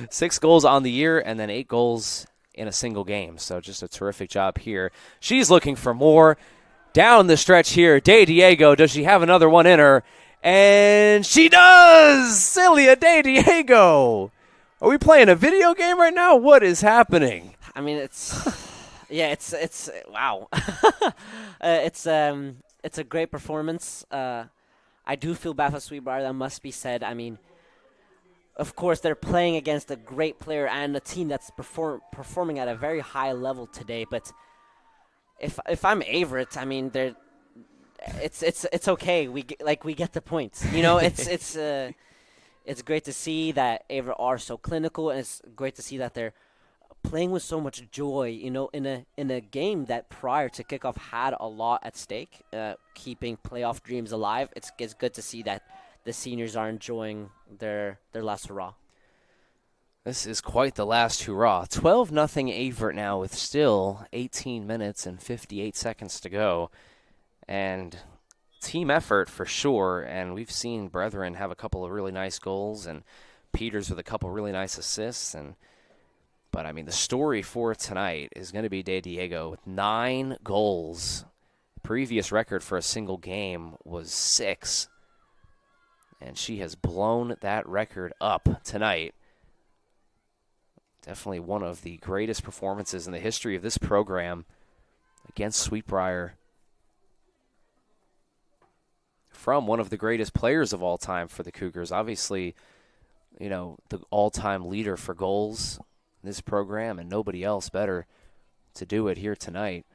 Speaker 2: 6 goals on the year and then 8 goals in a single game. So just a terrific job here. She's looking for more. Down the stretch here, De Diego, does she have another one in her? And she does! Celia De Diego! Are we playing a video game right now? What is happening?
Speaker 3: I mean, it's wow. It's a great performance. I do feel bad for Sweet Briar, that must be said. I mean, of course, they're playing against a great player and a team that's performing at a very high level today. But if I'm Averett, I mean, it's okay. We get the points. It's great to see that Averett are so clinical, and it's great to see that they're playing with so much joy. In a game that prior to kickoff had a lot at stake, keeping playoff dreams alive. It's good to see that the seniors are enjoying their last hurrah.
Speaker 2: This is quite the last hurrah. 12-0 Averett now with still 18 minutes and 58 seconds to go. And team effort for sure. And we've seen Brethren have a couple of really nice goals and Peters with a couple really nice assists. But, I mean, the story for tonight is going to be De Diego with 9 goals. The previous record for a single game was 6. And she has blown that record up tonight. Definitely one of the greatest performances in the history of this program against Sweet Briar. From one of the greatest players of all time for the Cougars. Obviously, the all-time leader for goals in this program, and nobody else better to do it here tonight.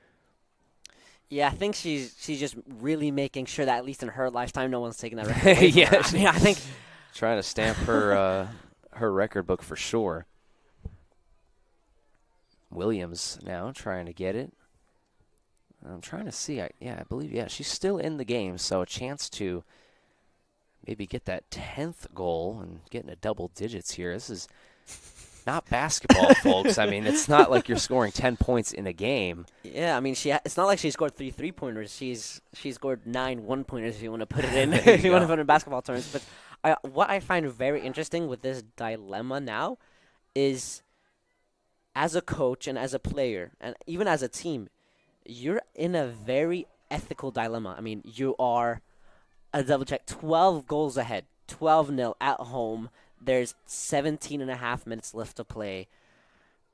Speaker 3: Yeah, I think she's just really making sure that at least in her lifetime, no one's taking that record away
Speaker 2: yeah,
Speaker 3: from her. I think
Speaker 2: trying to stamp her her record book for sure. Williams now trying to get it. I'm trying to see. I believe she's still in the game, so a chance to maybe get that 10th goal and get into double digits here. This is not basketball, folks. I mean, it's not like you're scoring 10 points in a game.
Speaker 3: Yeah, I mean, it's not like she scored 3 3-pointers. She's scored 9 1-pointers if you want to put it in, if you want to put it in basketball terms. But what I find very interesting with this dilemma now is, as a coach and as a player and even as a team, you're in a very ethical dilemma. I mean, you are, a double check, 12 goals ahead, 12-0 at home. There's 17 and a half minutes left to play.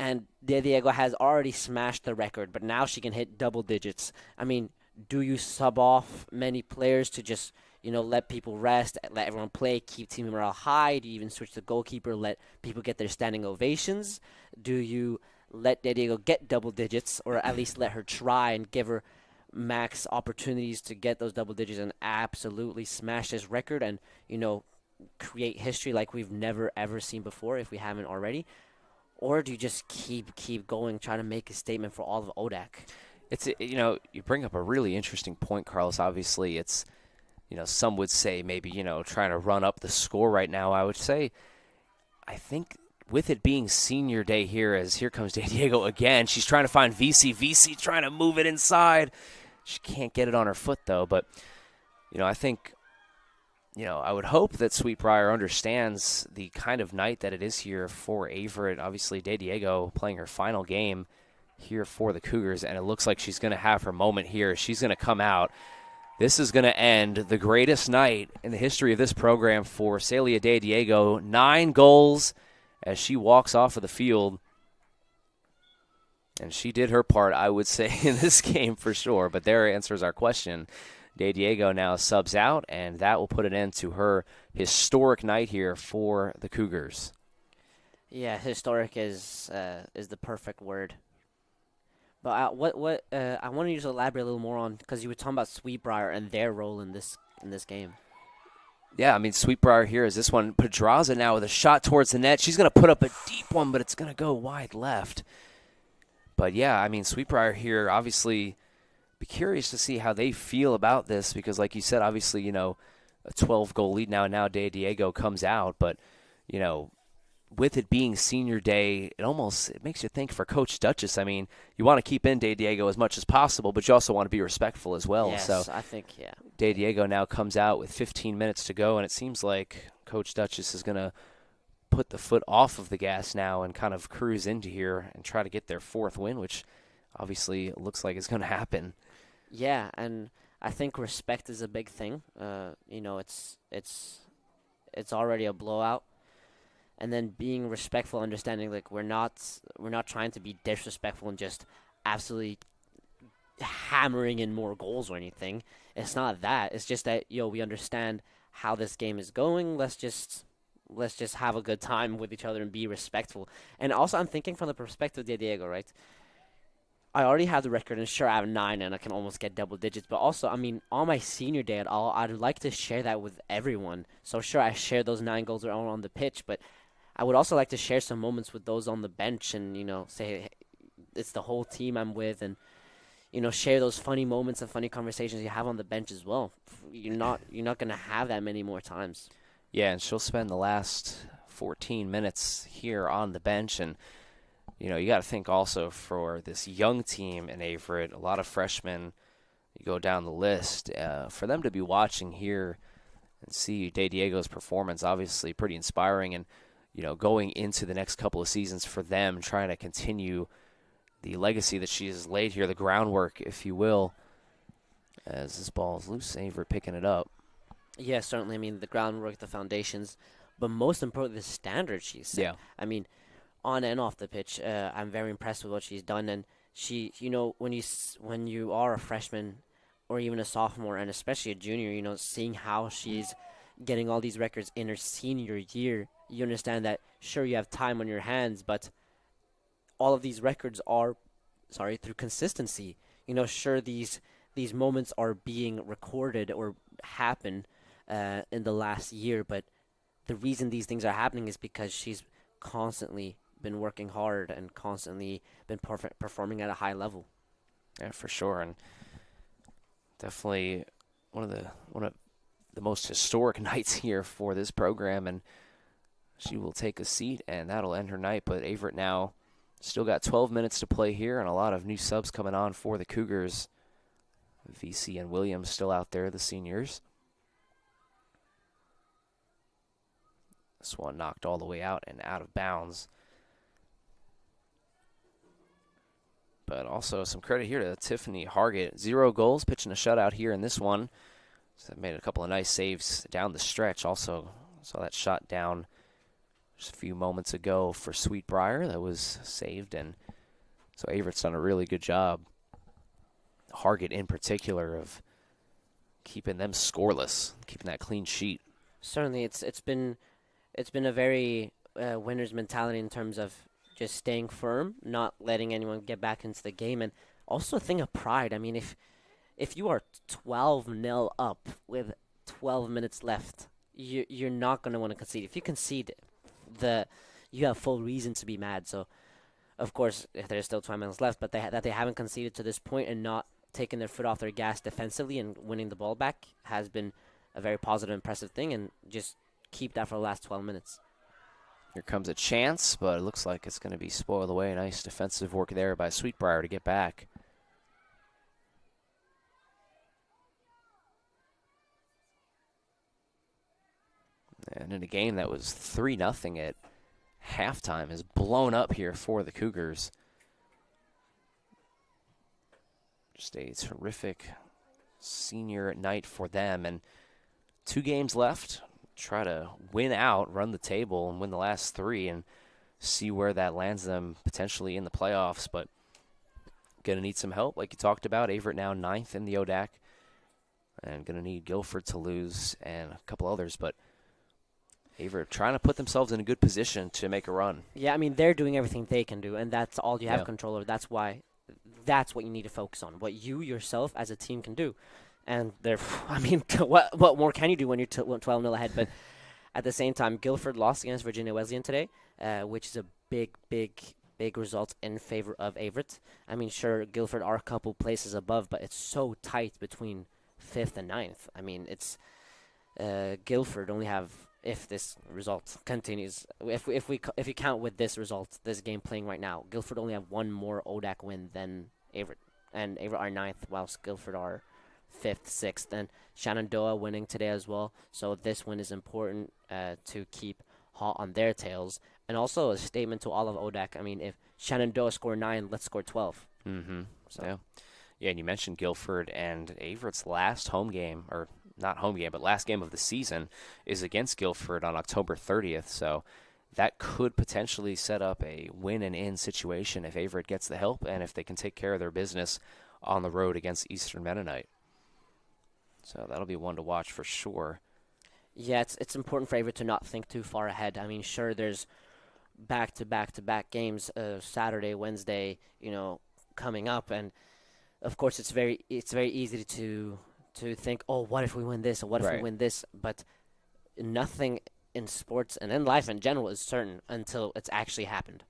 Speaker 3: And De Diego has already smashed the record, but now she can hit double digits. I mean, do you sub off many players to just, let people rest, let everyone play, keep team morale high? Do you even switch the goalkeeper, let people get their standing ovations? Do you let De Diego get double digits, or at least let her try and give her max opportunities to get those double digits and absolutely smash this record and, create history like we've never, ever seen before if we haven't already? Or do you just keep going, trying to make a statement for all of ODAC?
Speaker 2: It's, you bring up a really interesting point, Carlos. Obviously, it's, some would say maybe, trying to run up the score right now. I would say I think with it being senior day here, as here comes De Diego again, she's trying to find VC. VC trying to move it inside. She can't get it on her foot, though. But, I think, I would hope that Sweet Briar understands the kind of night that it is here for Averett. Obviously, De Diego playing her final game here for the Cougars, and it looks like she's going to have her moment here. She's going to come out. This is going to end the greatest night in the history of this program for Celia De Diego. 9 goals as she walks off of the field. And she did her part, I would say, in this game for sure. But there answers our question. De Diego now subs out, and that will put an end to her historic night here for the Cougars.
Speaker 3: Yeah, historic is the perfect word. But what I want you to elaborate a little more on, because you were talking about Sweet Briar and their role in this game.
Speaker 2: Yeah, I mean, Sweet Briar here is this one. Pedraza now with a shot towards the net. She's going to put up a deep one, but it's going to go wide left. But, yeah, I mean, Sweet Briar here, obviously, be curious to see how they feel about this because, like you said, obviously, a 12-goal lead now De Diego comes out. But, with it being senior day, it makes you think for Coach Duchess. I mean, you want to keep in De Diego as much as possible, but you also want to be respectful as well.
Speaker 3: Yes,
Speaker 2: so
Speaker 3: I think, yeah.
Speaker 2: De Diego now comes out with 15 minutes to go, and it seems like Coach Duchess is going to put the foot off of the gas now and kind of cruise into here and try to get their 4th win, which obviously looks like it's going to happen.
Speaker 3: Yeah, and I think respect is a big thing. It's already a blowout. And then being respectful, understanding like we're not trying to be disrespectful and just absolutely hammering in more goals or anything. It's not that. It's just that we understand how this game is going. Let's just have a good time with each other and be respectful. And also, I'm thinking from the perspective of De Diego, right? I already have the record, and sure, I have 9, and I can almost get double digits. But also, I mean, on my senior day at all, I'd like to share that with everyone. So sure, I share those 9 goals that are on the pitch, but I would also like to share some moments with those on the bench and, say, hey, it's the whole team I'm with and, share those funny moments and funny conversations you have on the bench as well. You're not going to have that many more times.
Speaker 2: Yeah, and she'll spend the last 14 minutes here on the bench. And, you got to think also for this young team in Averett, a lot of freshmen, you go down the list, for them to be watching here and see De Diego's performance, obviously pretty inspiring. And, going into the next couple of seasons for them, trying to continue the legacy that she has laid here, the groundwork, if you will, as this ball is loose. Averett picking it up.
Speaker 3: Yeah, certainly. I mean, the groundwork, the foundations, but most importantly, the standard she's set.
Speaker 2: Yeah.
Speaker 3: I mean, on and off the pitch, I'm very impressed with what she's done. And she, when you are a freshman or even a sophomore and especially a junior, seeing how she's getting all these records in her senior year, you understand that, sure, you have time on your hands, but all of these records are, through consistency. Sure, these moments are being recorded or happen in the last year, but the reason these things are happening is because she's constantly been working hard and constantly been performing at a high level.
Speaker 2: Yeah, for sure, and definitely one of the most historic nights here for this program, and she will take a seat, and that'll end her night. But Averett now still got 12 minutes to play here, and a lot of new subs coming on for the Cougars. VC and Williams still out there, the seniors. This one knocked all the way out and out of bounds. But also some credit here to Tiffany Hargett. 0 goals, pitching a shutout here in this one. So made a couple of nice saves down the stretch. Also saw that shot down just a few moments ago for Sweet Briar that was saved. And so Averett's done a really good job, Hargett in particular, of keeping them scoreless, keeping that clean sheet.
Speaker 3: Certainly, it's been a very winner's mentality in terms of just staying firm, not letting anyone get back into the game, and also a thing of pride. I mean, if you are 12-0 up with 12 minutes left, you're not going to want to concede. If you concede, you have full reason to be mad. So, of course, there's still 12 minutes left, but that they haven't conceded to this point and not taking their foot off their gas defensively and winning the ball back has been a very positive, impressive thing, and just keep that for the last 12 minutes.
Speaker 2: Here comes a chance, but it looks like it's going to be spoiled away. Nice defensive work there by Sweetbriar to get back. And in a game that was 3-0 at halftime is blown up here for the Cougars. Just a terrific senior night for them. And 2 games left. Try to win out, run the table, and win the last 3 and see where that lands them potentially in the playoffs. But going to need some help, like you talked about. Averett now 9th in the ODAC. And going to need Guilford to lose and a couple others. But Averett trying to put themselves in a good position to make a run.
Speaker 3: Yeah, I mean, they're doing everything they can do, and that's all you have
Speaker 2: Yeah.
Speaker 3: control over. That's what you need to focus on, what you yourself as a team can do. And I mean, what more can you do when you're 12-0 ahead? But at the same time, Guilford lost against Virginia Wesleyan today, which is a big result in favor of Averett. I mean, sure, Guilford are a couple places above, but it's so tight between 5th and 9th. I mean, it's Guilford only have, if this result continues, if you count with this result, this game playing right now, Guilford only have 1 more ODAC win than Averett, and Averett are 9th, whilst Guilford are 5th, 6th, and Shenandoah winning today as well. So this win is important to keep hot on their tails, and also a statement to all of ODAC. I mean, if Shenandoah score 9, let's score 12.
Speaker 2: Mm-hmm. So. Yeah, and you mentioned Guilford, and Averett's last home game, or not home game, but last game of the season is against Guilford on October 30th. So that could potentially set up a win and in situation if Averett gets the help and if they can take care of their business on the road against Eastern Mennonite. So that'll be one to watch for sure.
Speaker 3: Yeah, it's important for Averett to not think too far ahead. I mean, sure, there's back-to-back games, Saturday, Wednesday, coming up, and of course it's very easy to think, oh, what if we win this, or what if we win this? But nothing in sports and in life in general is certain until it's actually happened.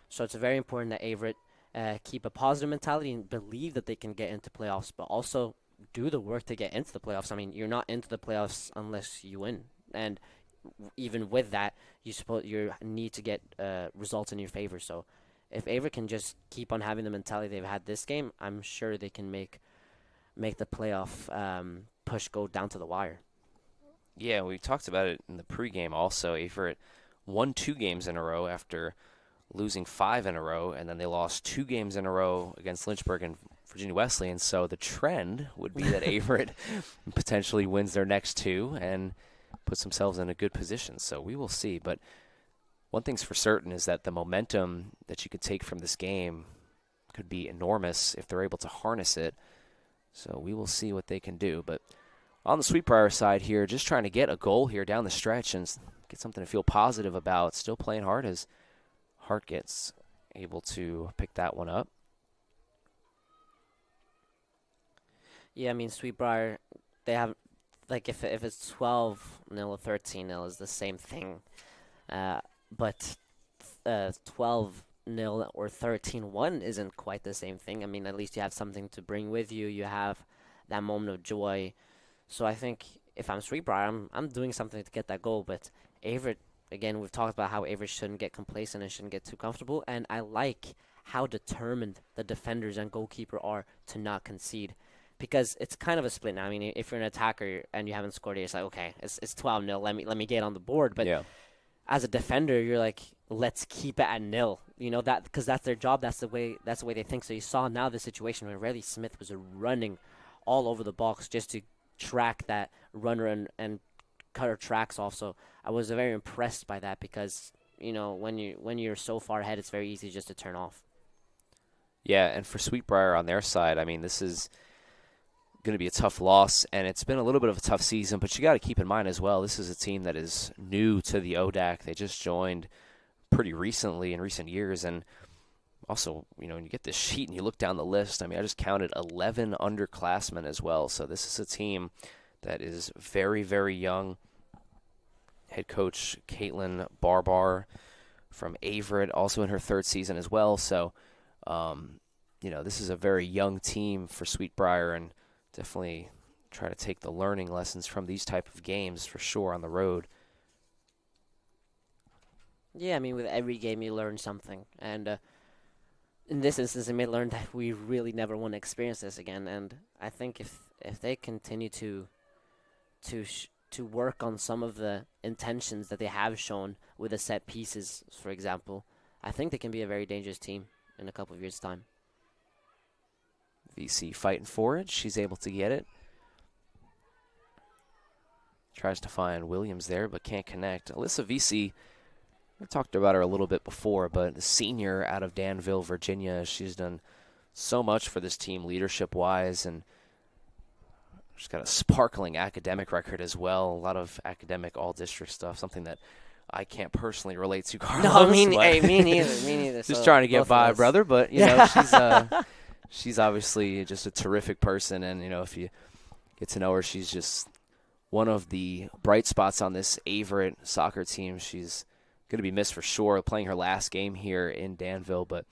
Speaker 3: So it's very important that Averett keep a positive mentality and believe that they can get into playoffs, but also do the work to get into the playoffs. I mean, you're not into the playoffs unless you win. And even with that, you need to get results in your favor. So if Averett can just keep on having the mentality they've had this game, I'm sure they can make the playoff push go down to the wire.
Speaker 2: Yeah, we talked about it in the pregame also. Averett won 2 games in a row after losing 5 in a row, and then they lost 2 games in a row against Lynchburg and Virginia Wesleyan. So the trend would be that Averett potentially wins their next 2 and puts themselves in a good position. So we will see. But one thing's for certain is that the momentum that you could take from this game could be enormous if they're able to harness it. So we will see what they can do. But on the Sweetbriar side here, just trying to get a goal here down the stretch and get something to feel positive about. Still playing hard as Hart gets able to pick that one up.
Speaker 3: Yeah, I mean, Sweetbriar, they have, like, if it's 12-0 or 13-0 is the same thing. But 12-0 or 13-1 isn't quite the same thing. I mean, at least you have something to bring with you. You have that moment of joy. So I think if I'm Sweetbriar, I'm doing something to get that goal. But Averett, again, we've talked about how Averett shouldn't get complacent and shouldn't get too comfortable. And I like how determined the defenders and goalkeeper are to not concede. Because it's kind of a split now. I mean, if you're an attacker and you haven't scored, it's like, okay, it's 12-0. Let me get on the board. But as a defender, you're like, let's keep it at 0. You know, that because that's their job. That's the way they think. So you saw now the situation where Riley Smith was running all over the box just to track that runner and cut her tracks off. So I was very impressed by that because, when you're so far ahead, it's very easy just to turn off.
Speaker 2: Yeah, and for Sweetbriar on their side, I mean, this is going to be a tough loss, and it's been a little bit of a tough season, but you got to keep in mind as well, this is a team that is new to the ODAC. They just joined pretty recently in recent years, and also, when you get this sheet and you look down the list, I mean, I just counted 11 underclassmen as well, so this is a team that is very, very young. Head coach Caitlin Barbar from Averett, also in her 3rd season as well, so, this is a very young team for Sweetbriar, and definitely try to take the learning lessons from these type of games for sure on the road.
Speaker 3: Yeah, I mean, with every game you learn something, and in this instance, they may learn that we really never want to experience this again. And I think if they continue to work on some of the intentions that they have shown with the set pieces, for example, I think they can be a very dangerous team in a couple of years' time.
Speaker 2: VC fighting for it. She's able to get it. Tries to find Williams there, but can't connect. Alyssa VC, I talked about her a little bit before, but the senior out of Danville, Virginia, she's done so much for this team leadership-wise, and she's got a sparkling academic record as well. A lot of academic all-district stuff, something that I can't personally relate to, Carlos.
Speaker 3: No, me neither.
Speaker 2: Just
Speaker 3: so
Speaker 2: trying to get by, brother. But, you know, she's obviously just a terrific person. And, you know, if you get to know her, she's just one of the bright spots on this Averett soccer team. She's going to be missed for sure, playing her last game here in Danville, but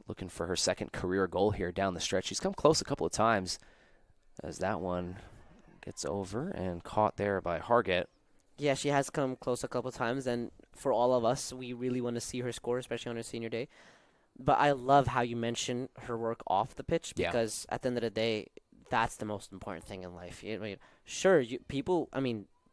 Speaker 2: looking for her second career goal here down the stretch. She's come close a couple of times as that one gets over and caught there by Hargett.
Speaker 3: Yeah, she has come close a couple of times, and for all of us, we really want to see her score, especially on her senior day. But I love how you mention her work off the pitch, because at the end of the day, that's the most important thing in life. Sure, people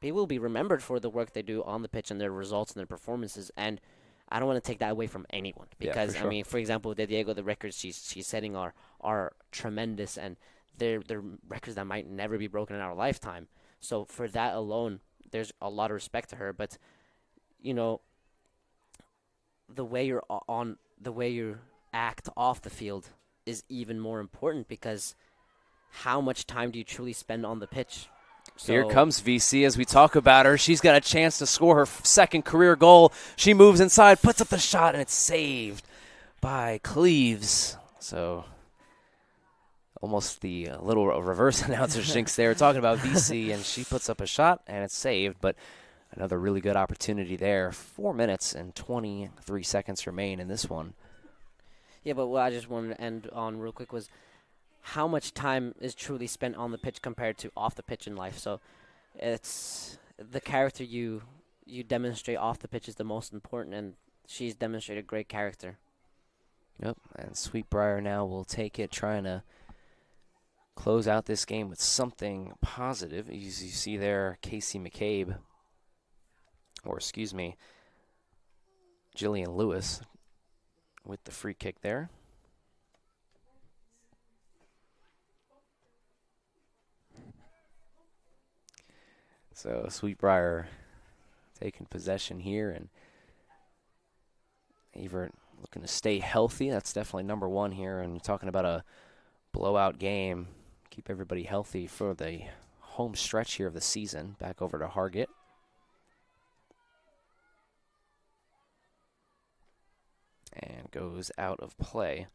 Speaker 3: will be remembered for the work they do on the pitch and their results and their performances, and I don't want to take that away from anyone, because
Speaker 2: for sure.
Speaker 3: for example, the Diego, the records she's setting are tremendous, and they're records that might never be broken in our lifetime. So for that alone, there's a lot of respect to her. But you know, the way you act off the field is even more important, because how much time do you truly spend on the pitch? So,
Speaker 2: here comes VC as we talk about her. She's got a chance to score her second career goal. She moves inside, puts up the shot, and it's saved by Cleves. So almost the little reverse announcer jinx there, talking about VC, and she puts up a shot, and it's saved. But another really good opportunity there. 4 minutes and 23 seconds remain in this one.
Speaker 3: Yeah, but what I just wanted to end on real quick was how much time is truly spent on the pitch compared to off the pitch in life. So it's the character you demonstrate off the pitch is the most important, and she's demonstrated great character.
Speaker 2: Yep, and Sweet Briar now will take it, trying to close out this game with something positive. As you see there, Casey McCabe, or excuse me, Jillian Lewis with the free kick there. So Sweet Briar taking possession here, and Averett looking to stay healthy. That's definitely number one here. And you're talking about a blowout game. Keep everybody healthy for the home stretch here of the season. Back over to Hargett. And goes out of play.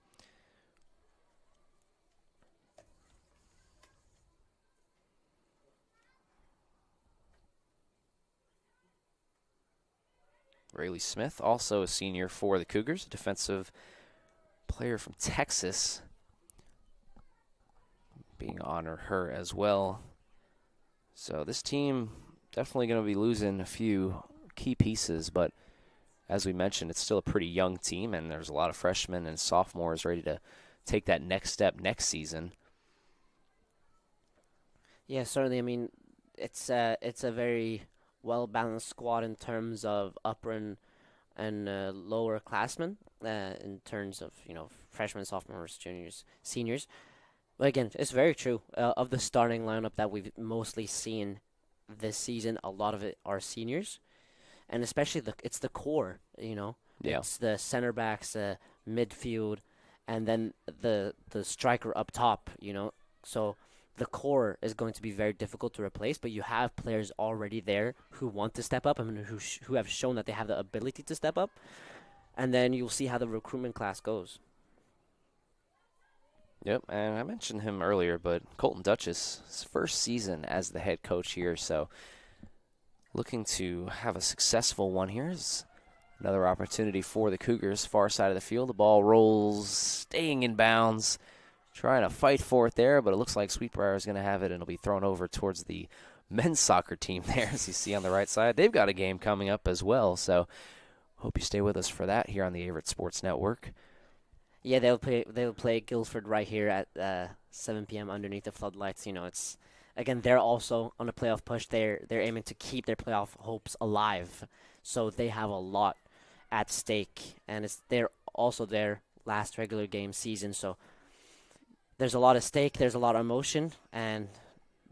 Speaker 2: Rayleigh Smith, also a senior for the Cougars, a defensive player from Texas, being honored her as well. So this team definitely going to be losing a few key pieces, but as we mentioned, it's still a pretty young team, and there's a lot of freshmen and sophomores ready to take that next step next season.
Speaker 3: Yeah, certainly. I mean, it's a very well-balanced squad in terms of upper and lower classmen, in terms of, freshmen, sophomores, juniors, seniors. But again, it's very true. Of the starting lineup that we've mostly seen this season, a lot of it are seniors, and especially it's the core.
Speaker 2: Yeah.
Speaker 3: It's the center backs, midfield, and then the striker up top. So the core is going to be very difficult to replace, but you have players already there who want to step up, and who have shown that they have the ability to step up, and then you'll see how the recruitment class goes.
Speaker 2: Yep, and I mentioned him earlier, but Colton Duchess, his first season as the head coach here, so looking to have a successful one here. Is another opportunity for the Cougars, far side of the field. The ball rolls, staying in bounds. Trying to fight for it there, but it looks like Sweet Briar is going to have it, and it'll be thrown over towards the men's soccer team there, as you see on the right side. They've got a game coming up as well, so hope you stay with us for that here on the Averett Sports Network.
Speaker 3: Yeah, they'll play Guilford right here at 7 p.m. underneath the floodlights. It's again, they're also on a playoff push. They're aiming to keep their playoff hopes alive, so they have a lot at stake, and they're also their last regular game season. So there's a lot at stake. There's a lot of emotion, and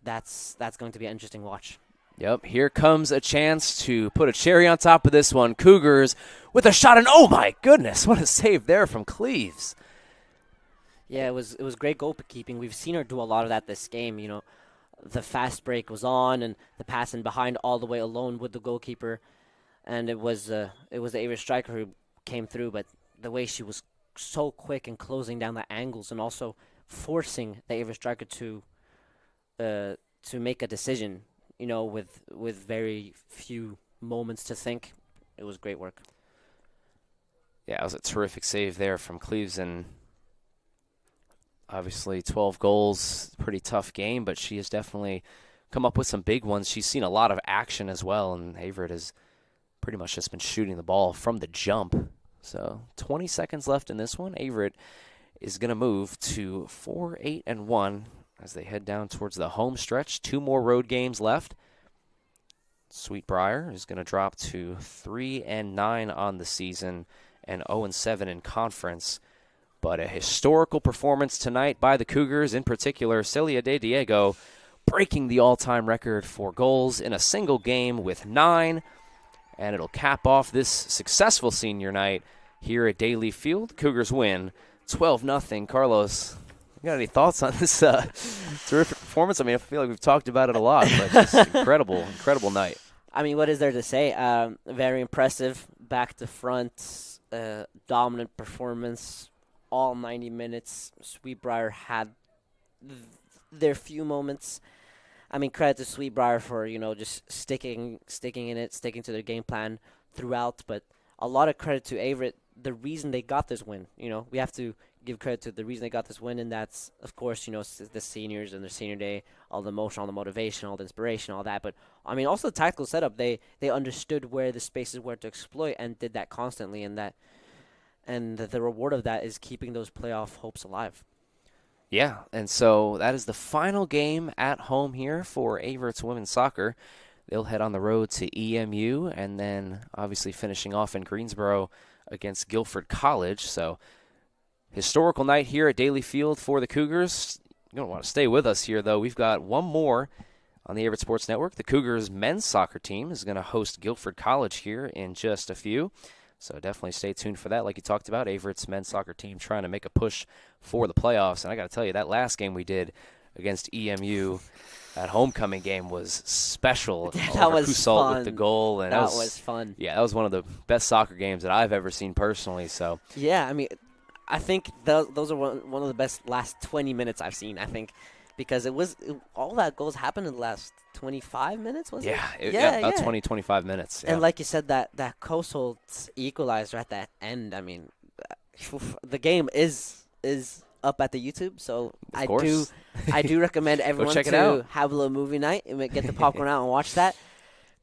Speaker 3: that's going to be an interesting watch.
Speaker 2: Yep, here comes a chance to put a cherry on top of this one. Cougars with a shot, and oh my goodness, what a save there from Cleves.
Speaker 3: Yeah, it was great goalkeeping. We've seen her do a lot of that this game. The fast break was on, and the pass in behind all the way alone with the goalkeeper, and it was the Averett striker who came through. But the way she was so quick in closing down the angles and also forcing the Averett striker to make a decision, with very few moments to think. It was great work.
Speaker 2: Yeah, it was a terrific save there from Cleves, and obviously 12 goals, pretty tough game, but she has definitely come up with some big ones. She's seen a lot of action as well, and Averett has pretty much just been shooting the ball from the jump. So 20 seconds left in this one. Averett is going to move to 4-8-1 as they head down towards the home stretch. 2 more road games left. Sweet Briar is going to drop to 3-9 on the season and 0-7 in conference. But a historical performance tonight by the Cougars, in particular Celia De Diego, breaking the all-time record for goals in a single game with 9. And it'll cap off this successful senior night here at Daly Field. Cougars win 12-0. Carlos, you got any thoughts on this terrific performance? I mean, I feel like we've talked about it a lot, but just incredible night.
Speaker 3: I mean, what is there to say? Very impressive, back to front, dominant performance, all 90 minutes. Sweet Briar had their few moments. I mean, credit to Sweet Briar for, just sticking in it, sticking to their game plan throughout. But a lot of credit to Averett, the reason they got this win. We have to give credit to the reason they got this win, and that's, of course, the seniors and their senior day, all the emotion, all the motivation, all the inspiration, all that. But, I mean, also the tactical setup. They understood where the spaces were to exploit and did that constantly, and the reward of that is keeping those playoff hopes alive.
Speaker 2: Yeah, and so that is the final game at home here for Averett's women's soccer. They'll head on the road to EMU and then obviously finishing off in Greensboro against Guilford College. So historical night here at Daly Field for the Cougars. You don't want to stay with us here, though. We've got one more on the Averett Sports Network. The Cougars men's soccer team is going to host Guilford College here in just a few. So definitely stay tuned for that. Like you talked about, Averett's men's soccer team trying to make a push for the playoffs. And I got to tell you, that last game we did against EMU, that homecoming game was special.
Speaker 3: That was
Speaker 2: Kusalt
Speaker 3: fun.
Speaker 2: with the goal. And
Speaker 3: that was fun.
Speaker 2: Yeah, that was one of the best soccer games that I've ever seen personally. So
Speaker 3: yeah, I mean, I think those are one of the best last 20 minutes I've seen, I think. Because all that goals happened in the last 25 minutes, was it?
Speaker 2: Yeah, about 20, 25 minutes. Yeah.
Speaker 3: And like you said, that Kusalt equalizer at that end, I mean, the game is up at the YouTube, so I do recommend everyone
Speaker 2: check it
Speaker 3: to
Speaker 2: out.
Speaker 3: have a little movie night and get the popcorn out and watch that.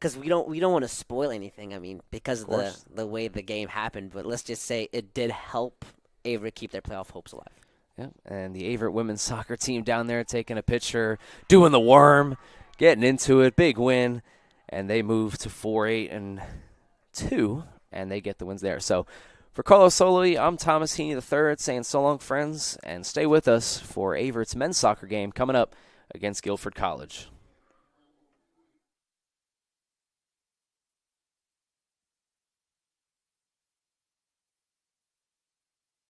Speaker 3: Because we don't want to spoil anything, I mean, because of the way the game happened. But let's just say it did help Averett keep their playoff hopes alive.
Speaker 2: Yeah, and the Averett women's soccer team down there taking a picture, doing the worm, getting into it, big win, and they move to 4-8-2, and they get the wins there. So for Carlos Soli, I'm Thomas Heaney III saying so long, friends, and stay with us for Averett's men's soccer game coming up against Guilford College.